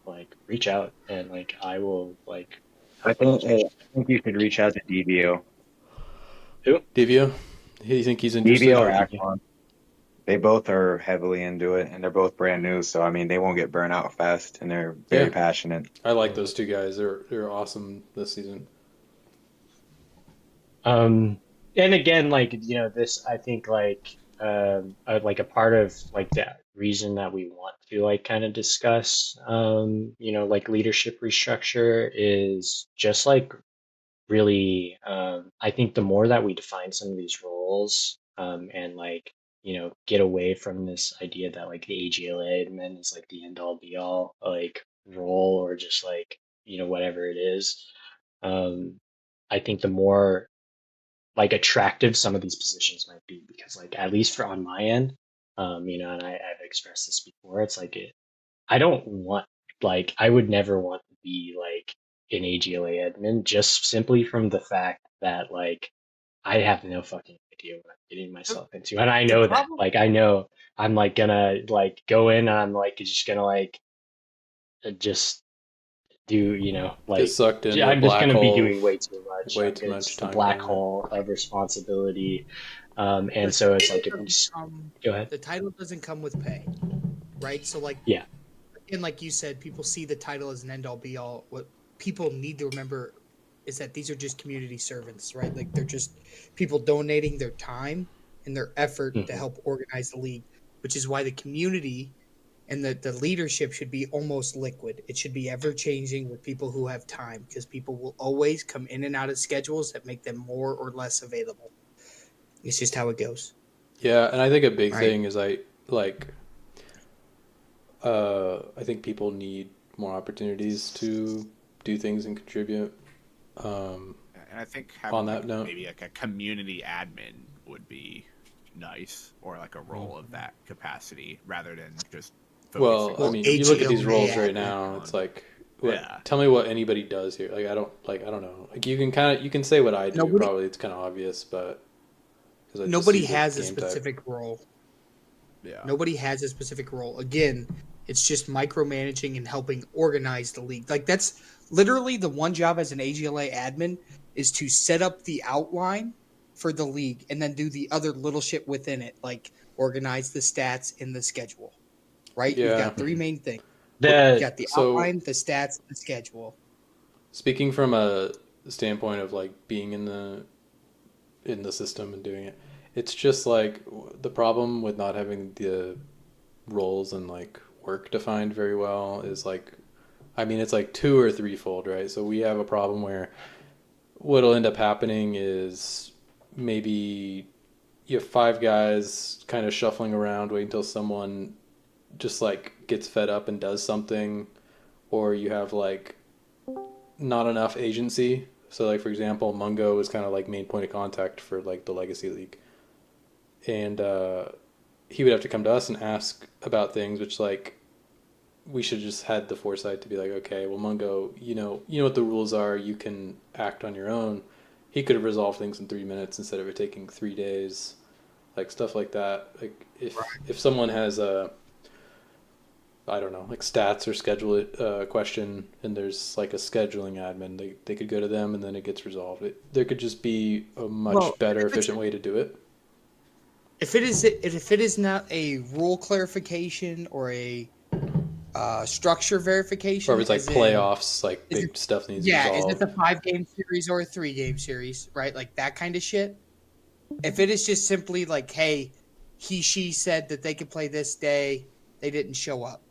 like reach out and like I will like. I think you should reach out to DVO. Who? DVO? You think he's interested? DVO or Aquan. They both are heavily into it, and they're both brand new. So I mean, they won't get burnt out fast, and they're very passionate. I like those two guys. They're awesome this season. And again, like this, I think like a part of like that reason that we want to like kind of discuss, like leadership restructure is just like really, I think the more that we define some of these roles, and like, get away from this idea that like the AGLA admin is like the end all be all like role or just like, whatever it is. I think the more like attractive some of these positions might be because like at least for on my end, and I've expressed this before, it's like I don't want like I would never want to be like an AGLA admin just simply from the fact that like I have no fucking idea what I'm getting myself into. And I know that. Like I know I'm like gonna like go in and I'm like just gonna like just do, like get sucked into I'm just gonna be doing way too much the time. black hole of responsibility. And so it's like if we just go ahead. The title doesn't come with pay. Right? So like yeah. And like you said, people see the title as an end all be all. What people need to remember is that these are just community servants, right? Like they're just people donating their time and their effort to help organize the league, which is why the community and the leadership should be almost liquid. It should be ever changing with people who have time because people will always come in and out of schedules that make them more or less available. It's just how it goes. Yeah, and I think a big thing is I think people need more opportunities to do things and contribute. And I think having on that note, maybe like a community admin would be nice, or like a role of that capacity rather than just. Well, I mean, you look at these roles right now. It's like, tell me what anybody does here. Like, I don't know. Like, you can say what I do. Probably it's kind of obvious, but nobody has a specific role. Yeah. Nobody has a specific role. Again, it's just micromanaging and helping organize the league. Like that's literally the one job as an AGLA admin is to set up the outline for the league and then do the other little shit within it, like organize the stats in the schedule. Right? Yeah. You've got three main things. You got the outline, the stats, the schedule. Speaking from a standpoint of like being in the system and doing it, it's just like the problem with not having the roles and like work defined very well is like, I mean, it's like 2 or 3-fold, right? So we have a problem where what'll end up happening is maybe you have 5 guys kind of shuffling around waiting until someone just like gets fed up and does something, or you have like not enough agency. So like, for example, Mungo is kind of like main point of contact for like the Legacy League. And he would have to come to us and ask about things, which like we should just had the foresight to be like, okay, well, Mungo, you know what the rules are. You can act on your own. He could have resolved things in 3 minutes instead of it taking 3 days, like stuff like that. Like if someone has I don't know, like stats or schedule question, and there's like a scheduling admin, they could go to them and then it gets resolved. There could just be a much better, efficient way to do it. If it is not a rule clarification or a structure verification, or if it's like playoffs, like big stuff needs resolved. Yeah, is it a 5-game series or a 3-game series, right? Like that kind of shit. If it is just simply like, hey, she said that they could play this day, they didn't show up,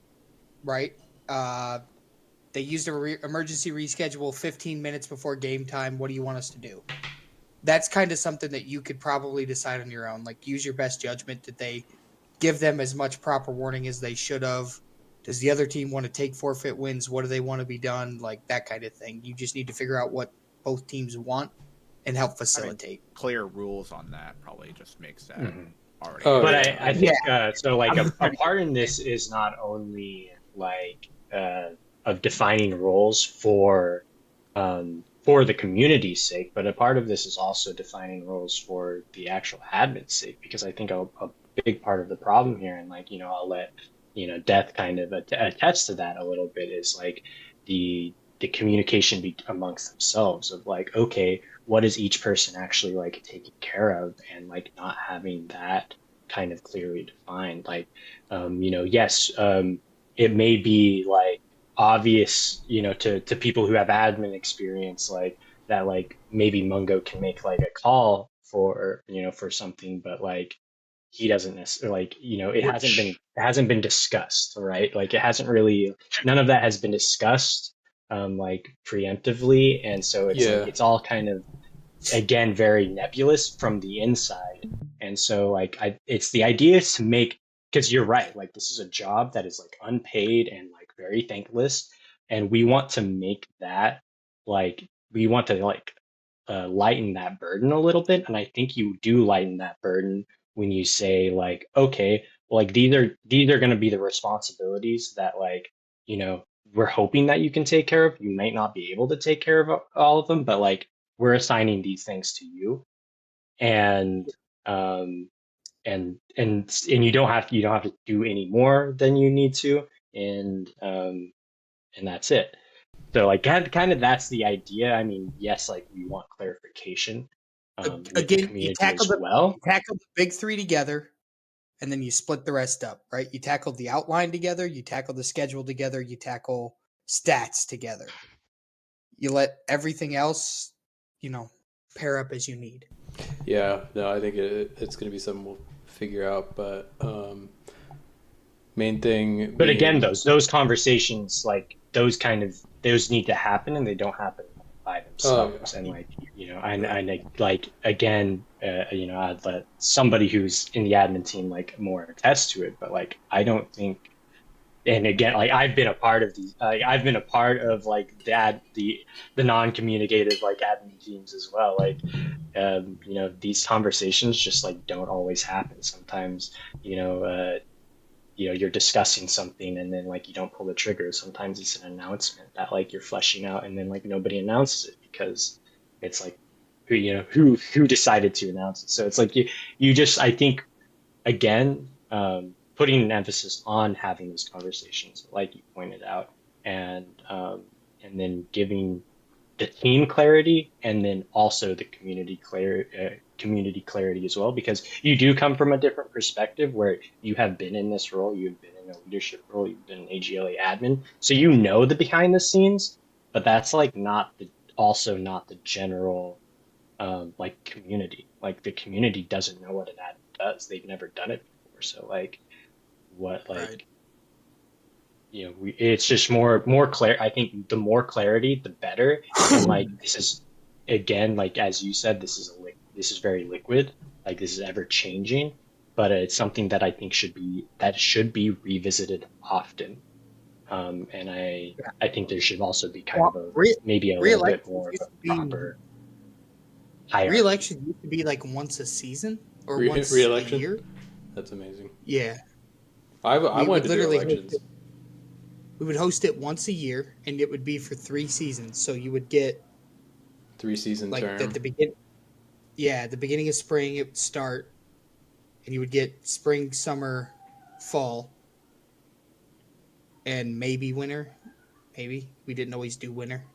right? They used a emergency reschedule 15 minutes before game time. What do you want us to do? That's kind of something that you could probably decide on your own. Like, use your best judgment. Did they give them as much proper warning as they should have? Does the other team want to take forfeit wins? What do they want to be done? Like, that kind of thing. You just need to figure out what both teams want and help facilitate. Clear rules on that probably just makes that already. But I think so. Like a part in this is not only like of defining roles for the community's sake, but a part of this is also defining roles for the actual admin's sake. Because I think a big part of the problem here, and like I'll let Death kind of attest to that a little bit, is like the communication amongst themselves of like, okay, what is each person actually like taking care of, and like not having that kind of clearly defined. Like, yes, it may be like obvious, to people who have admin experience, like that, like maybe Mungo can make like a call for, for something, but like he doesn't necessarily like, it hasn't been discussed, right? Like it hasn't really, none of that has been discussed, like preemptively. And so it's like, it's all kind of, again, very nebulous from the inside. And so like it's the idea is to make, because you're right, like this is a job that is like unpaid and like very thankless, and we want to make that like we want to like lighten that burden a little bit. And I think you do lighten that burden when you say like, okay, like these are going to be the responsibilities that like we're hoping that you can take care of. You might not be able to take care of all of them, but like we're assigning these things to you, and you don't have to do any more than you need to, and that's it. So like kind of that's the idea. I mean, yes, like we want clarification again. You tackle the big three together, and then you split the rest up, right? You tackle the outline together, you tackle the schedule together, you tackle stats together. You let everything else, pair up as you need. Yeah, no, I think it's going to be something we'll figure out, but main thing. But again, those conversations, like those need to happen, and they don't happen by themselves. And like I like again, I'd let somebody who's in the admin team like more attest to it. But like I don't think. And again, like I've been a part of these. I've been a part of like the non-communicative like admin teams as well. Like, these conversations just like don't always happen. Sometimes, you're discussing something and then like you don't pull the trigger. Sometimes it's an announcement that like you're fleshing out, and then like nobody announces it because it's like who decided to announce it. So it's like you just, I think, again, putting an emphasis on having those conversations, like you pointed out, and then giving the team clarity, and then also the community clarity as well, because you do come from a different perspective where you have been in this role, you've been in a leadership role, you've been an AGLA admin, so the behind the scenes, but that's like not the general like community. Like the community doesn't know what an admin does. They've never done it before. So like what like right. It's just more clear. I think the more clarity, the better. And like this is, again, like as you said, this is very liquid. Like this is ever changing, but it's something that I think should be revisited often. And I think there should also be kind of maybe a little bit more of a proper hierarchy. Re-election used to be like once a season or once re-election? a year. That's amazing. Yeah. I wanted to do elections. We would host it once a year, and it would be for 3 seasons. So you would get 3-season like term. At the beginning of spring it would start, and you would get spring, summer, fall, and maybe winter. Maybe we didn't always do winter.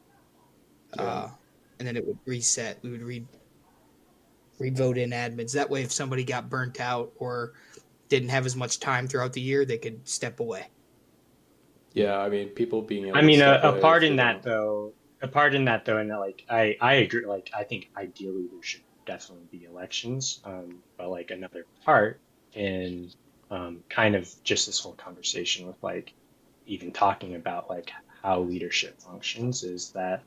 Yeah. And then it would reset. We would re-vote in admins. That way, if somebody got burnt out or didn't have as much time throughout the year, they could step away. Yeah, I mean, people being able. I mean, a part in that though, and like I agree. Like I think ideally there should definitely be elections. But like another part in kind of just this whole conversation with like even talking about like how leadership functions is that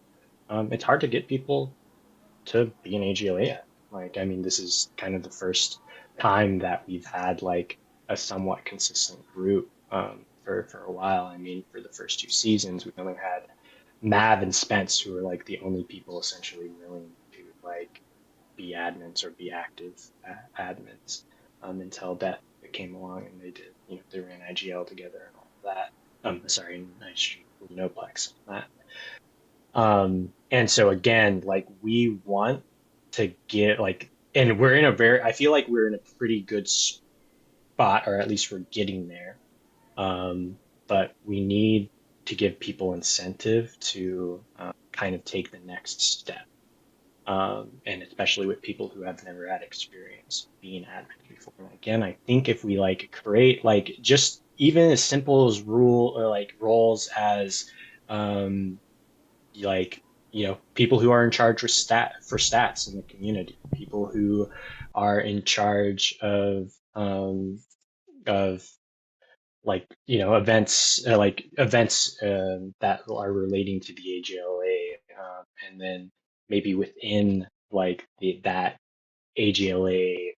it's hard to get people to be an AGLA. Like, I mean, this is kind of the first time that we've had like a somewhat consistent group for a while. I mean, for the first 2 seasons, we only had Mav and Spence, who were like the only people essentially willing to like be admins or be active admins until Death came along and they did, they ran IGL together and all of that. Sorry, Noplex on that. And so again, like we want to get like, and we're in a very, I feel like we're in a pretty good spot, or at least we're getting there. But we need to give people incentive to kind of take the next step. And especially with people who have never had experience being admins before. And again, I think if we like create like just even as simple as rule or like roles as like people who are in charge for stats in the community, people who are in charge of like events that are relating to the AGLA, and then maybe within like that AGLA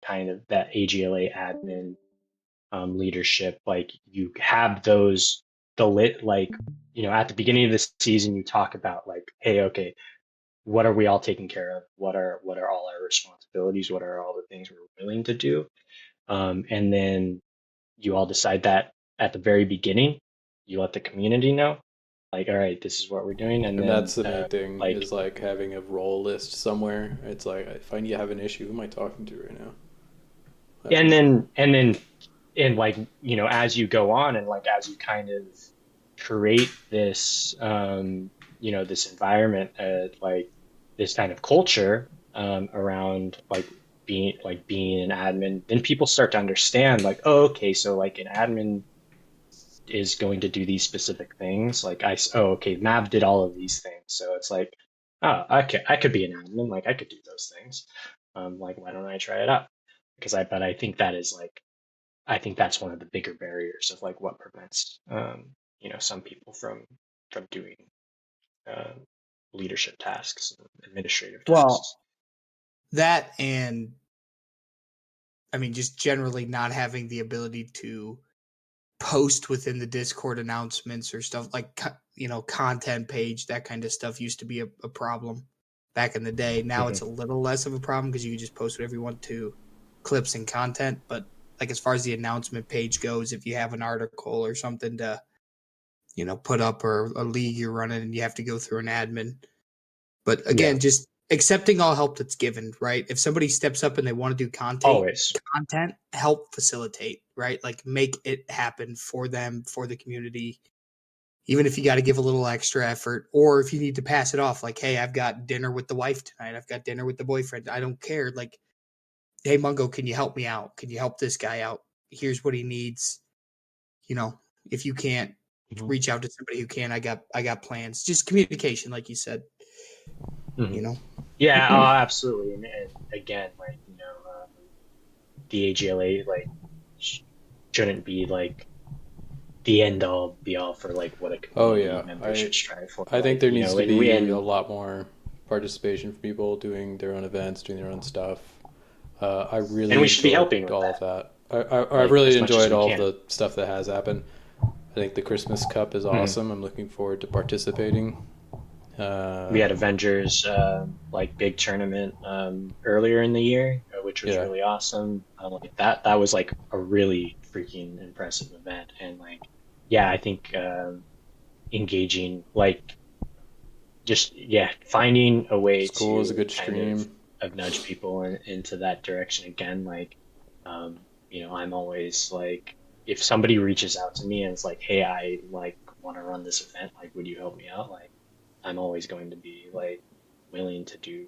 kind of that AGLA admin leadership, like you have those like at the beginning of the season you talk about like, hey, okay, what are we all taking care of, what are all our responsibilities, what are all the things we're willing to do, and then you all decide that at the very beginning, you let the community know, like, all right, this is what we're doing, and then that's the main thing, is like having a role list somewhere. It's like, if I need to have an issue, who am I talking to right now? And then like as you go on and like as you kind of create this this environment, like this kind of culture around like being an admin, then people start to understand like, oh, okay, so like an admin is going to do these specific things. Like okay, Mav did all of these things, so it's like, oh, okay, I could be an admin, like I could do those things. Like, why don't I try it out? But I think that is like, I think that's one of the bigger barriers of like what prevents some people from doing uh, leadership tasks, and administrative tasks. Well, that, and I mean just generally not having the ability to post within the Discord announcements or stuff like content page, that kind of stuff used to be a problem back in the day. Now it's a little less of a problem because you can just post whatever you want to, clips and content. But like as far as the announcement page goes, if you have an article or something to put up, or a league you're running and you have to go through an admin. But again, just accepting all help that's given, right? If somebody steps up and they want to do content, help facilitate, right? Like make it happen for them, for the community. Even if you got to give a little extra effort, or if you need to pass it off, like, hey, I've got dinner with the wife tonight. I've got dinner with the boyfriend. I don't care. Like, hey, Mungo, can you help me out? Can you help this guy out? Here's what he needs. If you can't, reach out to somebody who can. I got plans. Just communication, like you said. Yeah, oh, absolutely. And again, like the AGLA like shouldn't be like the end all be all for like what a community member should strive for. I think there needs to be a lot more participation for people doing their own events, doing their own stuff. I really and we should be helping all with that. I really enjoyed all the stuff that has happened. I think the Christmas Cup is awesome. I'm looking forward to participating. We had Avengers like big tournament earlier in the year, which was really awesome. Like that was like a really freaking impressive event, and like I think engaging, like just finding a way School is a good stream of nudge people into that direction again. Like I'm always like, if somebody reaches out to me and it's like, hey, I like want to run this event, like would you help me out? Like I'm always going to be like willing to do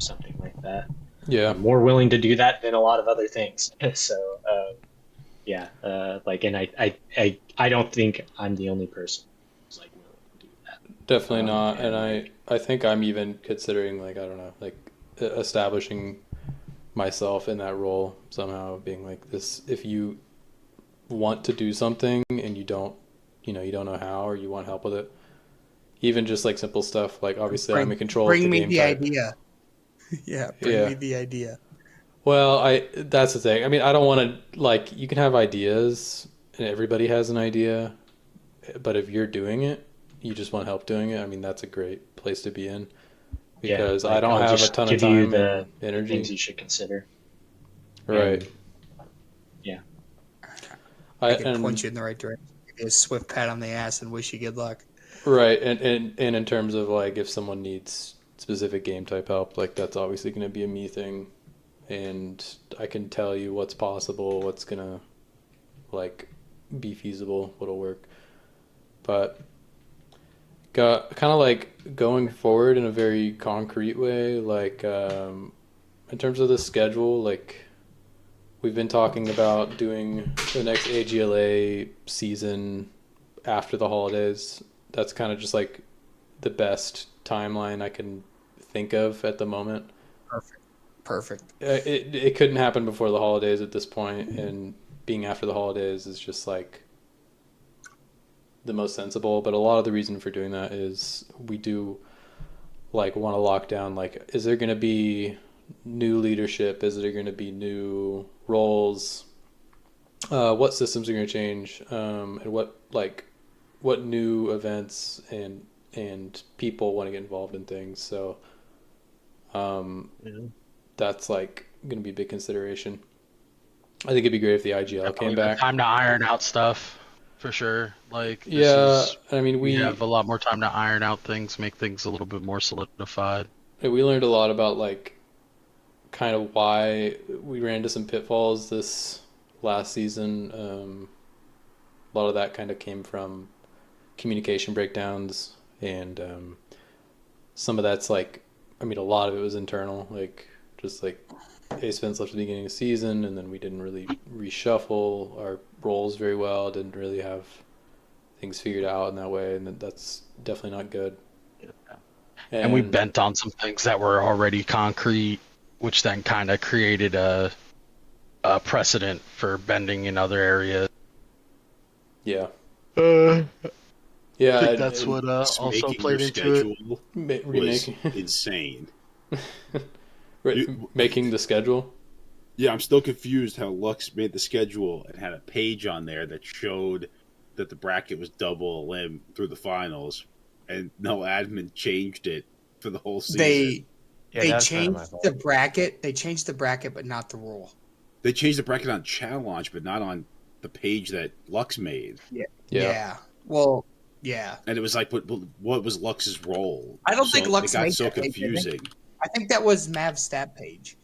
something like that. Yeah, I'm more willing to do that than a lot of other things. So like, and I don't think I'm the only person who's willing to do that. Definitely not. And I think I'm even considering, like, I don't know, like establishing myself in that role somehow, being like this. If you want to do something and you don't know how, or you want help with it, even just like simple stuff, like obviously I'm in control of the game type. Idea. Yeah, bring me the idea. Well, that's the thing. I mean, I don't want to, like, you can have ideas and everybody has an idea, but if you're doing it, you just want help doing it. I mean, that's a great place to be in, because I don't have a ton of time and energy. Things you should consider. Right. And, yeah. I can point you in the right direction. Give you a swift pat on the ass and wish you good luck. Right. And in terms of like, if someone needs specific game type help, like that's obviously going to be a me thing. And I can tell you what's possible, what's going to like be feasible, what'll work. But kind of like going forward in a very concrete way, like in terms of the schedule, like we've been talking about doing the next AGLA season after the holidays. That's kind of just like the best timeline I can think of at the moment. Perfect. It couldn't happen before the holidays at this point, and being after the holidays is just like the most sensible. But a lot of the reason for doing that is we do like want to lock down, like, is there going to be new leadership? Is there going to be new roles? What systems are going to change? And what new events and people want to get involved in things. So that's like going to be a big consideration. I think it'd be great if the IGL came back. Time to iron out stuff, for sure. Like, I mean, we have a lot more time to iron out things, make things a little bit more solidified. We learned a lot about like kind of why we ran into some pitfalls this last season. A lot of that kind of came from communication breakdowns, and some of that's like, I mean, a lot of it was internal, like just like Ace Vince left at the beginning of the season, and then we didn't really reshuffle our roles very well, didn't really have things figured out in that way, and that's definitely not good. And we bent on some things that were already concrete, which then kind of created a precedent for bending in other areas. Yeah. I Yeah, think that's what also played into it. Was insane. Making the schedule? Yeah, I'm still confused how Lux made the schedule and had a page on there that showed that the bracket was double a limb through the finals, and no admin changed it for the whole season. They changed the bracket. They changed the bracket, but not the rule. They changed the bracket on Challenge, but not on the page that Lux made. Yeah. Well, yeah. And it was like, what was Lux's role? I don't think Lux made it got so that confusing. I think that was Mav's stat page.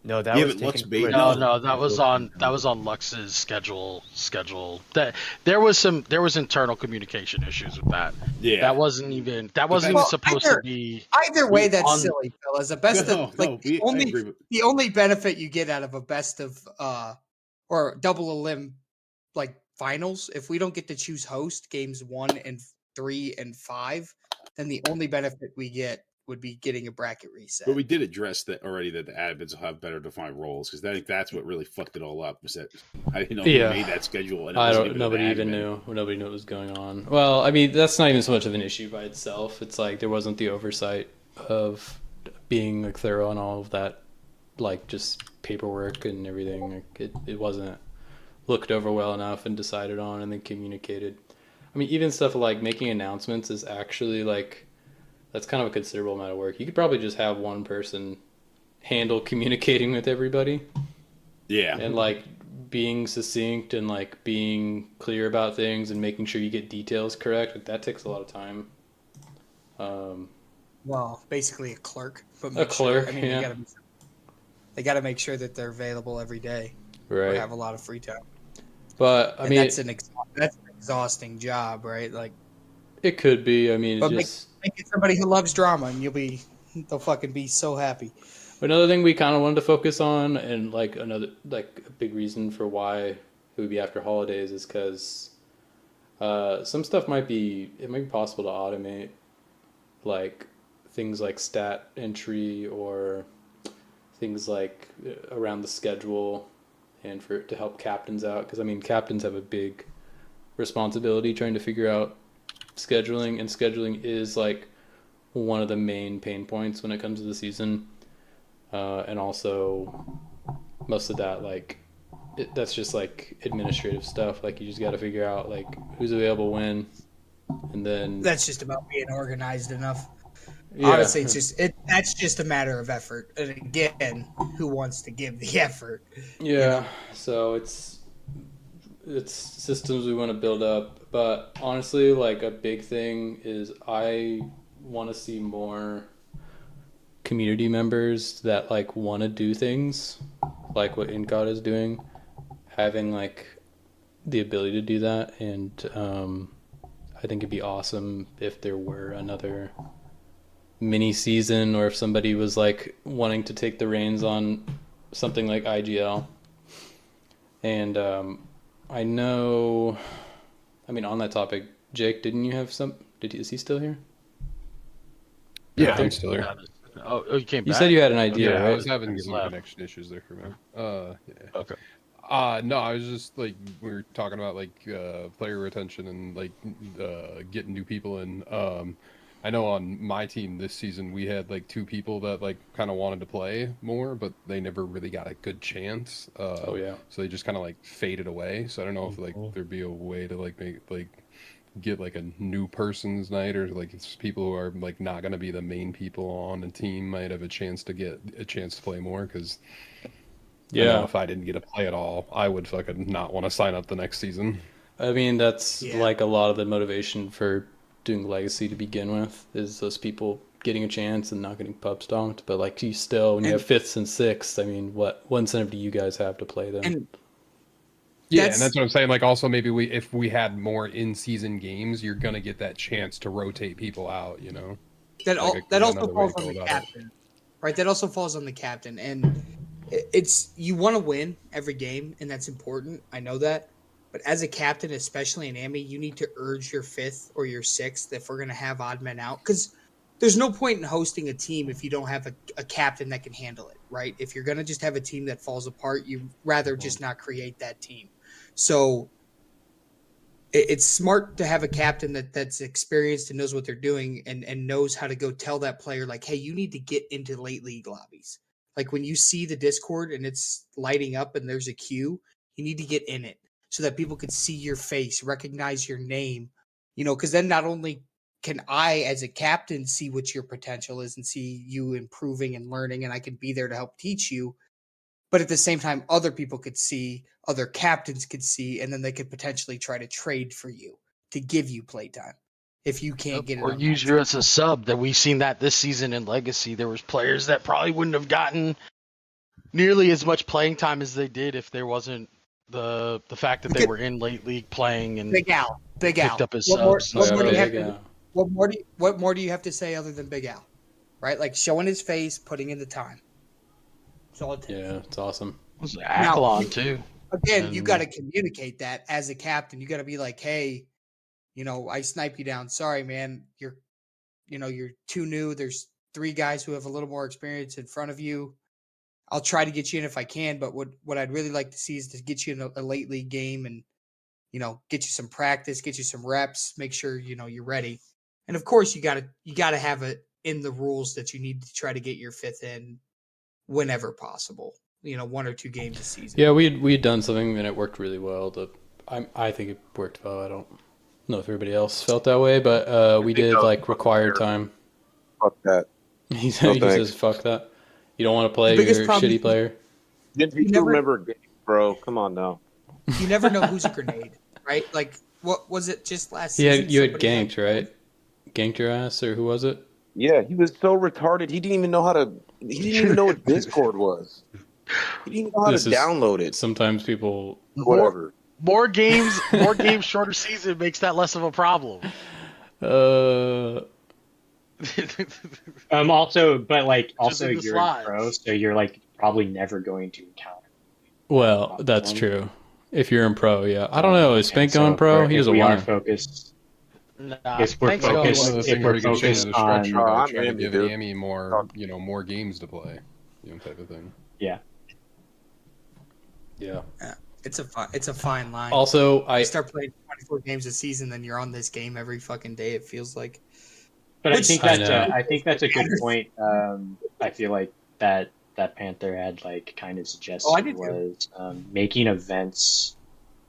No, that was Lux made no, that was on Lux's schedule. That there was internal communication issues with that. Yeah, that wasn't even supposed to be. Either way, that's silly, fellas. The only benefit you get out of a best of or double a limb like finals, if we don't get to choose host games 1 and 3 and 5, then the only benefit we get would be getting a bracket reset. But we did address that already, that the admins will have better defined roles, because I think that's what really fucked it all up. Was that I didn't know who made that schedule, and nobody even knew. Nobody knew what was going on. Well, I mean, that's not even so much of an issue by itself. It's like there wasn't the oversight of being like thorough on all of that, like just paperwork and everything. Like, it wasn't looked over well enough and decided on and then communicated. I mean, even stuff like making announcements is actually like, that's kind of a considerable amount of work. You could probably just have one person handle communicating with everybody. Yeah. And like being succinct and like being clear about things and making sure you get details correct. Like, that takes a lot of time. Well, basically a clerk. But a clerk, I mean, they got to make sure that they're available every day. Right. Or have a lot of free time. But I mean, that's an exhausting job, right? Like, it could be. I mean, but make it somebody who loves drama, and they'll fucking be so happy. Another thing we kind of wanted to focus on, and like another like a big reason for why it would be after holidays, is because some stuff might be possible to automate, like things like stat entry or things like around the schedule, and to help captains out, because I mean captains have a big responsibility trying to figure out scheduling, and scheduling is like one of the main pain points when it comes to the season, and also most of that like that's just like administrative stuff. Like you just got to figure out like who's available when, and then that's just about being organized enough. Yeah. Honestly, that's just a matter of effort. And again, who wants to give the effort? Yeah. You know? So it's systems we want to build up, but honestly, like a big thing is I want to see more community members that like want to do things like what Incod is doing, having like the ability to do that. And I think it'd be awesome if there were another mini season, or if somebody was like wanting to take the reins on something like IGL. And I know, I mean, on that topic, Jake, didn't you have is he still here? Yeah, I'm still here. Oh, you came back? You said you had an idea, right? I was having some connection issues there for a minute. Yeah. Okay. No, I was just like, we were talking about like player retention and like getting new people in. I know on my team this season we had like 2 people that like kind of wanted to play more, but they never really got a good chance. Oh yeah. So they just kind of like faded away. So I don't know if like there'd be a way to like get like a new person's night, or like it's people who are like not going to be the main people on the team might have a chance to get a chance to play more. Because I know if I didn't get to play at all, I would fucking not want to sign up the next season. I mean, that's like a lot of the motivation for doing Legacy to begin with, is those people getting a chance and not getting pub stomped. But like, you still, when you have 5th and 6th, I mean, what incentive do you guys have to play them? And that's what I'm saying. Like, also maybe if we had more in-season games, you're gonna get that chance to rotate people out. You know, that also falls on the captain, right? That also falls on the captain, and it's you want to win every game, and that's important. I know that. But as a captain, especially in AMI, you need to urge your 5th or your 6th if we're going to have odd men out. Because there's no point in hosting a team if you don't have a captain that can handle it, right? If you're going to just have a team that falls apart, you'd rather just not create that team. So it's smart to have a captain that's experienced and knows what they're doing, and knows how to go tell that player, like, hey, you need to get into late league lobbies. Like when you see the Discord and it's lighting up and there's a queue, you need to get in it, so that people can see your face, recognize your name, because then not only can I as a captain see what your potential is and see you improving and learning, and I can be there to help teach you, but at the same time, other people could see, other captains could see, and then they could potentially try to trade for you to give you playtime if you can't get it. Or use you as a sub. That we've seen that this season in Legacy. There was players that probably wouldn't have gotten nearly as much playing time as they did if there wasn't the fact that they were in late league playing and Big Al picked up his what subs. What more do you have to say other than Big Al, right? Like showing his face, putting in the time. That's all it takes. Yeah, it's awesome. Avalon too. Again, you got to communicate that as a captain. You got to be like, hey, I snipe you down. Sorry, man. You're too new. There's 3 guys who have a little more experience in front of you. I'll try to get you in if I can, but what I'd really like to see is to get you in a late league game and, get you some practice, get you some reps, make sure, you're ready. And of course you gotta have it in the rules that you need to try to get your 5th in whenever possible, 1 or 2 games a season. Yeah, we'd done something and it worked really well. I think it worked well. I don't know if everybody else felt that way, but we did like required time. Fuck that. He says, fuck that. You don't want to play, you're a shitty player. You never remember games, bro. Come on now. You never know who's a grenade, right? Like, what was it just last season? You had ganked, right? Ganked your ass, or who was it? Yeah, he was so retarded. He didn't even know what Discord was. He didn't even know how to download it. Sometimes people... Whatever. More games, shorter season makes that less of a problem. Also you're a pro, so you're like probably never going to encounter. Well, that's true. If you're in pro, yeah. I don't know. Is Spank going pro? He doesn't want focused. Nah, If we're thanks, Might be guys. one of focused, those if things where we're we could change focused the structure on, to I'm try to Andy, give dude. Amy more, more games to play, type of thing. yeah. Yeah. It's a fine line. Also, you start playing 24 games a season, then you're on this game every fucking day. It feels like. But Which, I think that's a good point. I feel like that Panther had like kind of suggested was making events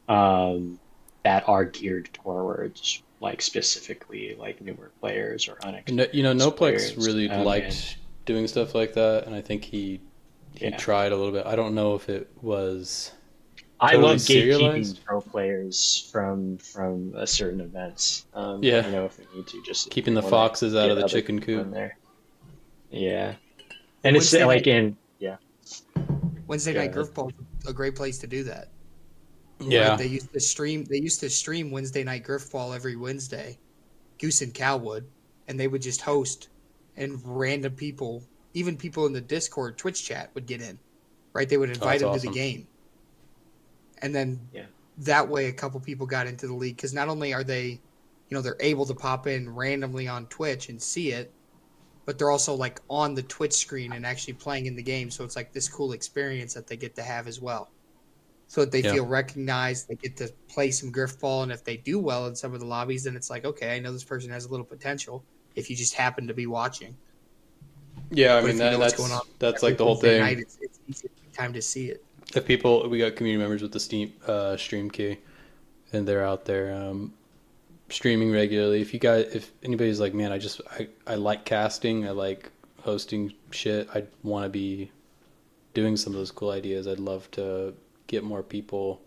that are geared towards like specifically like newer players or unexperienced Noplex players. really liked doing stuff like that, and I think he tried a little bit. I don't know if it was. I Totally love serialized. gatekeeping pro players from a certain events. Yeah. Let me know if we need to. Just keeping the foxes out of the chicken coop. In there. Yeah, and it's like Wednesday night Grifball is a great place to do that. Yeah, right? They used to stream Wednesday night Grifball every Wednesday, Goose and Calwood, and they would just host, and random people, even people in the Discord Twitch chat, would get in. Right, they would invite them to the game. And then that way a couple people got into the league because not only are they, they're able to pop in randomly on Twitch and see it, but they're also like on the Twitch screen and actually playing in the game. So it's like this cool experience that they get to have as well. So that they feel recognized, they get to play some Grifball, and if they do well in some of the lobbies, then it's like, okay, I know this person has a little potential if you just happen to be watching. Yeah, I mean, that's like the whole thing. Night, it's easy time to see it. If we got community members with the stream key, and they're out there streaming regularly. If anybody's like, man, I like casting, I like hosting shit, I want to be doing some of those cool ideas. I'd love to get more people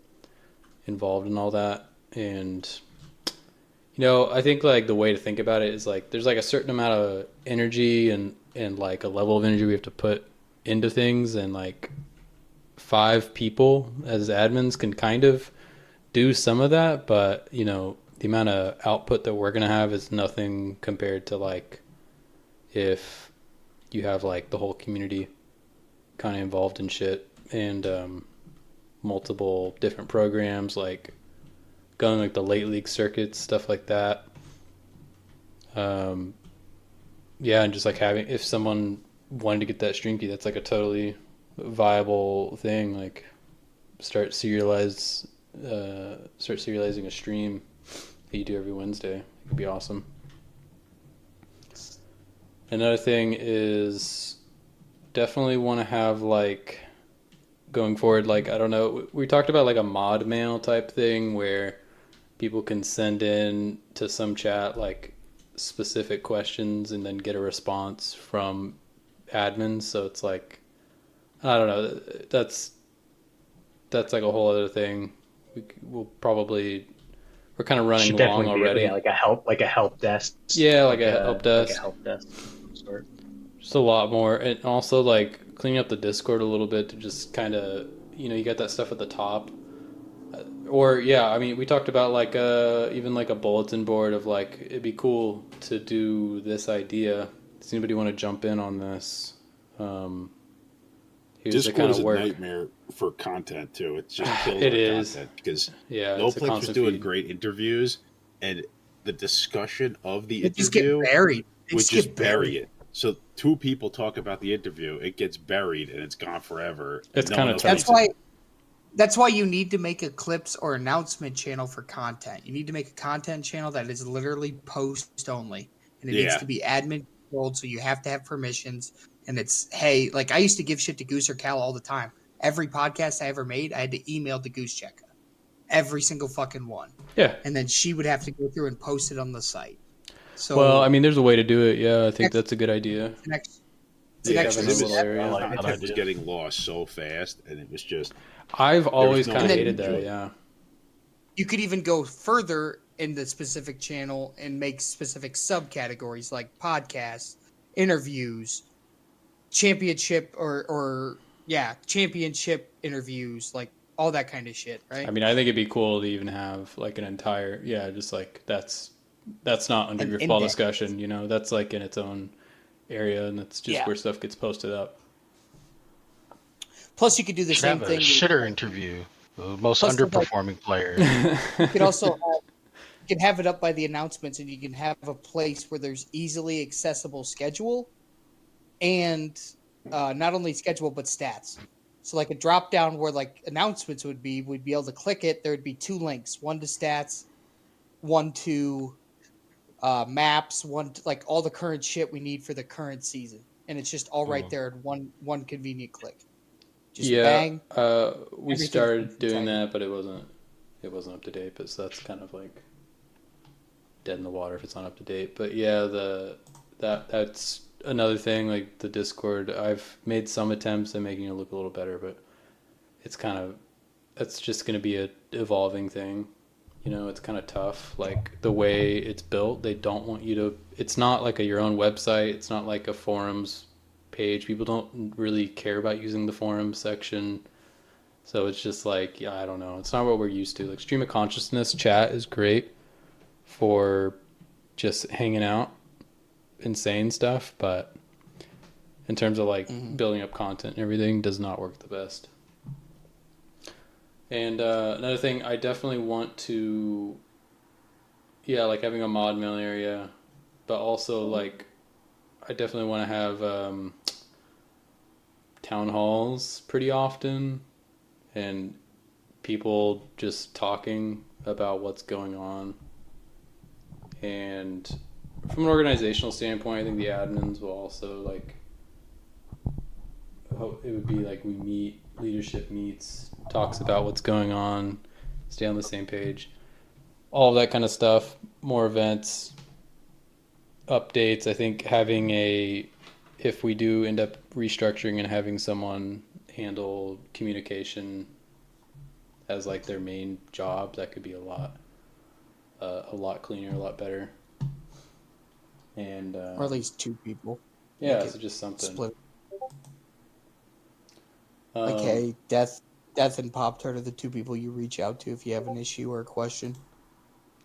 involved in all that. And I think like the way to think about it is like there's like a certain amount of energy and like a level of energy we have to put into things, and like 5 people as admins can kind of do some of that, but the amount of output that we're going to have is nothing compared to like if you have like the whole community kind of involved in shit, and multiple different programs, like going like the late league circuits, stuff like that. And just like if someone wanted to get that stream key, that's like a totally viable thing. Like start serializing a stream that you do every Wednesday. It could be awesome. Another thing is definitely want to have like going forward, like I don't know, we talked about like a mod mail type thing where people can send in to some chat like specific questions and then get a response from admins. So it's like, I don't know, that's like a whole other thing. We're kind of running long already. Like a help desk. Yeah, like a help desk. Like a help desk sort. Just a lot more, and also like cleaning up the Discord a little bit to just kind of, you got that stuff at the top. We talked about like even like a bulletin board of like it'd be cool to do this idea. Does anybody want to jump in on this? Discord is a nightmare for content too. It's just kills content because Noplex was doing great interviews, and the discussion of the interview would just bury it. So 2 people talk about the interview, it gets buried and it's gone forever. It's kind of tough. That's why you need to make a clips or announcement channel for content. You need to make a content channel that is literally post only, and it needs to be admin controlled. So you have to have permissions. And it's, hey, like I used to give shit to Goose or Cal all the time. Every podcast I ever made, I had to email the Goose Checka. Every single fucking one. Yeah. And then she would have to go through and post it on the site. So, well, I mean, there's a way to do it. Yeah, I think that's a good idea. It's an extra Content was getting lost so fast, and it was just. I've always kind of hated that. Yeah. You could even go further in the specific channel and make specific subcategories like podcasts, interviews, championship championship interviews, like all that kind of shit, right? I mean, I think it'd be cool to even have like an entire, just like that's not under Grifball discussion, that's like in its own area, and that's just where stuff gets posted up. Plus, you could do the same thing. Shitter interview, the most underperforming player. You could also can have it up by the announcements, and you can have a place where there's easily accessible schedule, and not only schedule but stats. So like a drop down where like announcements would be, we'd be able to click it. There would be 2 links: one to stats, one to maps, one to, like all the current shit we need for the current season, and it's just all right there in one convenient click. Just bang. We started doing that, but it wasn't up to date. But so that's kind of like dead in the water if it's not up to date. But yeah, that's another thing. Like the Discord, I've made some attempts at making it look a little better, but it's just going to be a evolving thing. You know, it's kind of tough. Like the way it's built, they don't want you to. It's not like your own website. It's not like a forums page. People don't really care about using the forums section. So it's just like, yeah, I don't know. It's not what we're used to. Like stream of consciousness chat is great for just hanging out and saying stuff, but in terms of like building up content and everything, does not work the best. And another thing, I definitely want to, like having a mod mail area, but also like I definitely want to have town halls pretty often, and people just talking about what's going on. And from an organizational standpoint, I think the admins will also like, it would be like we meet, leadership meets, talks about what's going on, stay on the same page, all of that kind of stuff, more events, updates. I think if we do end up restructuring and having someone handle communication as like their main job, that could be a lot cleaner, a lot better. And or at least 2 people. Yeah, so just something. Split. Like, hey, Death and Pop-Tart are the 2 people you reach out to if you have an issue or a question.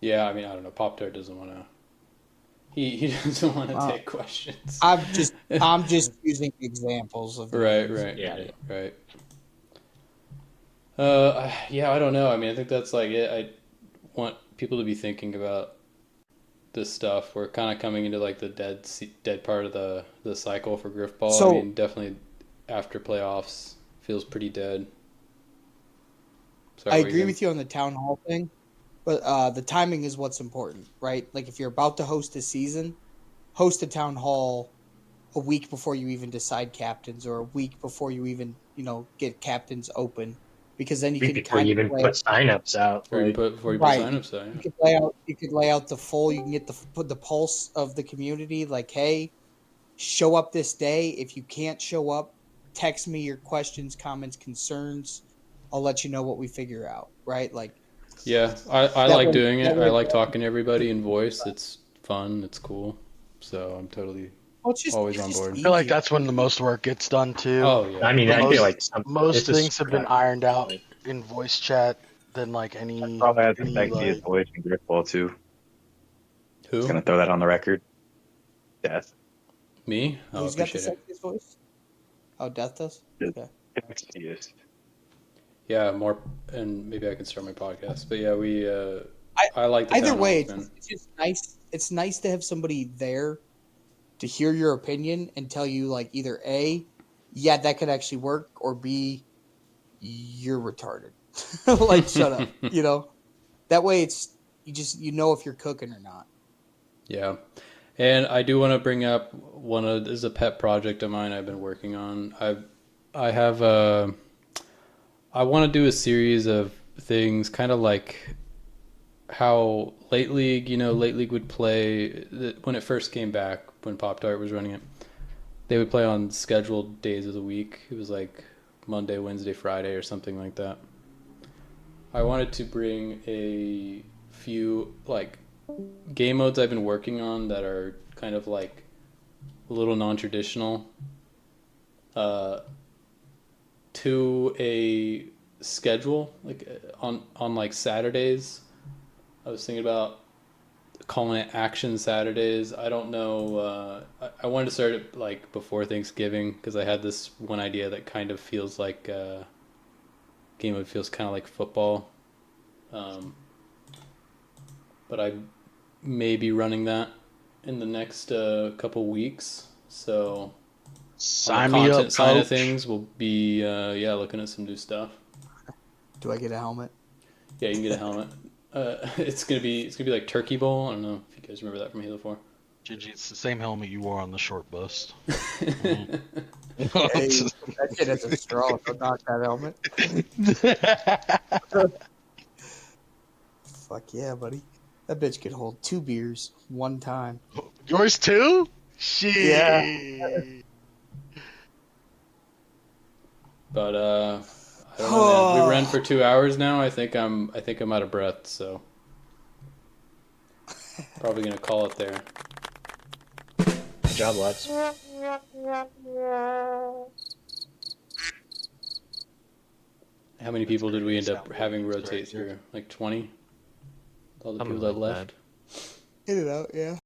Yeah, I mean, I don't know. Pop-Tart doesn't want to. He doesn't want to take questions. I'm just using examples of right. Yeah, I don't know. I mean, I think that's like it. I want people to be thinking about this stuff. We're kind of coming into like the dead part of the cycle for Grifball. So, I mean, definitely after playoffs feels pretty dead. Sorry, I agree with you on the town hall thing, but the timing is what's important, right? Like if you're about to host a season, host a town hall a week before you even decide captains, or a week before you even get captains open, because then you can before you even put signups out. Before you put signups out. Yeah. You could lay out the full. You can get the pulse of the community. Like, hey, show up this day. If you can't show up, text me your questions, comments, concerns. I'll let you know what we figure out. Right? Like, yeah, I like doing it. I like talking to everybody in voice. It's fun. It's cool. So I'm totally always on board. I feel like that's when the most work gets done too. Oh yeah. I mean, I feel like most things have been ironed out in voice chat than like any. Probably has the sexiest voice in Grifball too. Who? Just gonna throw that on the record. Death. Me? Oh, who's got the sexiest voice? Oh, Death does. Okay. Sexiest. Yeah, more, and maybe I can start my podcast. But yeah, I like the either way. It's just nice. It's nice to have somebody there to hear your opinion and tell you, like, either A, yeah, that could actually work, or B, you're retarded. Like, shut up. That way it's you know if you're cooking or not. Yeah. And I do want to bring up this is a pet project of mine I've been working on. I want to do a series of things kind of like how Late League would play when it first came back, when Pop-Tart was running it. They would play on scheduled days of the week. It was like Monday, Wednesday, Friday or something like that. I wanted to bring a few like game modes I've been working on that are kind of like a little non-traditional to a schedule, like on like Saturdays. I was thinking about calling it Action Saturdays. I don't know. I wanted to start it like before Thanksgiving because I had this one idea that kind of feels like game mode feels kind of like football. But but I may be running that in the next couple weeks. So sign on the me content up, side of coach. things, we'll be looking at some new stuff. Do I get a helmet? Yeah, you can get a helmet. It's gonna be like Turkey Bowl. I don't know if you guys remember that from Halo 4. GG, it's the same helmet you wore on the short bust. Hey, that shit is a straw. Don't knock that helmet. Fuck yeah, buddy. That bitch could hold 2 beers one time. Yours too? Shit. Yeah. But I don't know, man. We ran for 2 hours now. I think I'm out of breath, so probably gonna call it there. Good job, lads. How many people did we end up having rotate through? Like 20? All the people that left? In and out, yeah.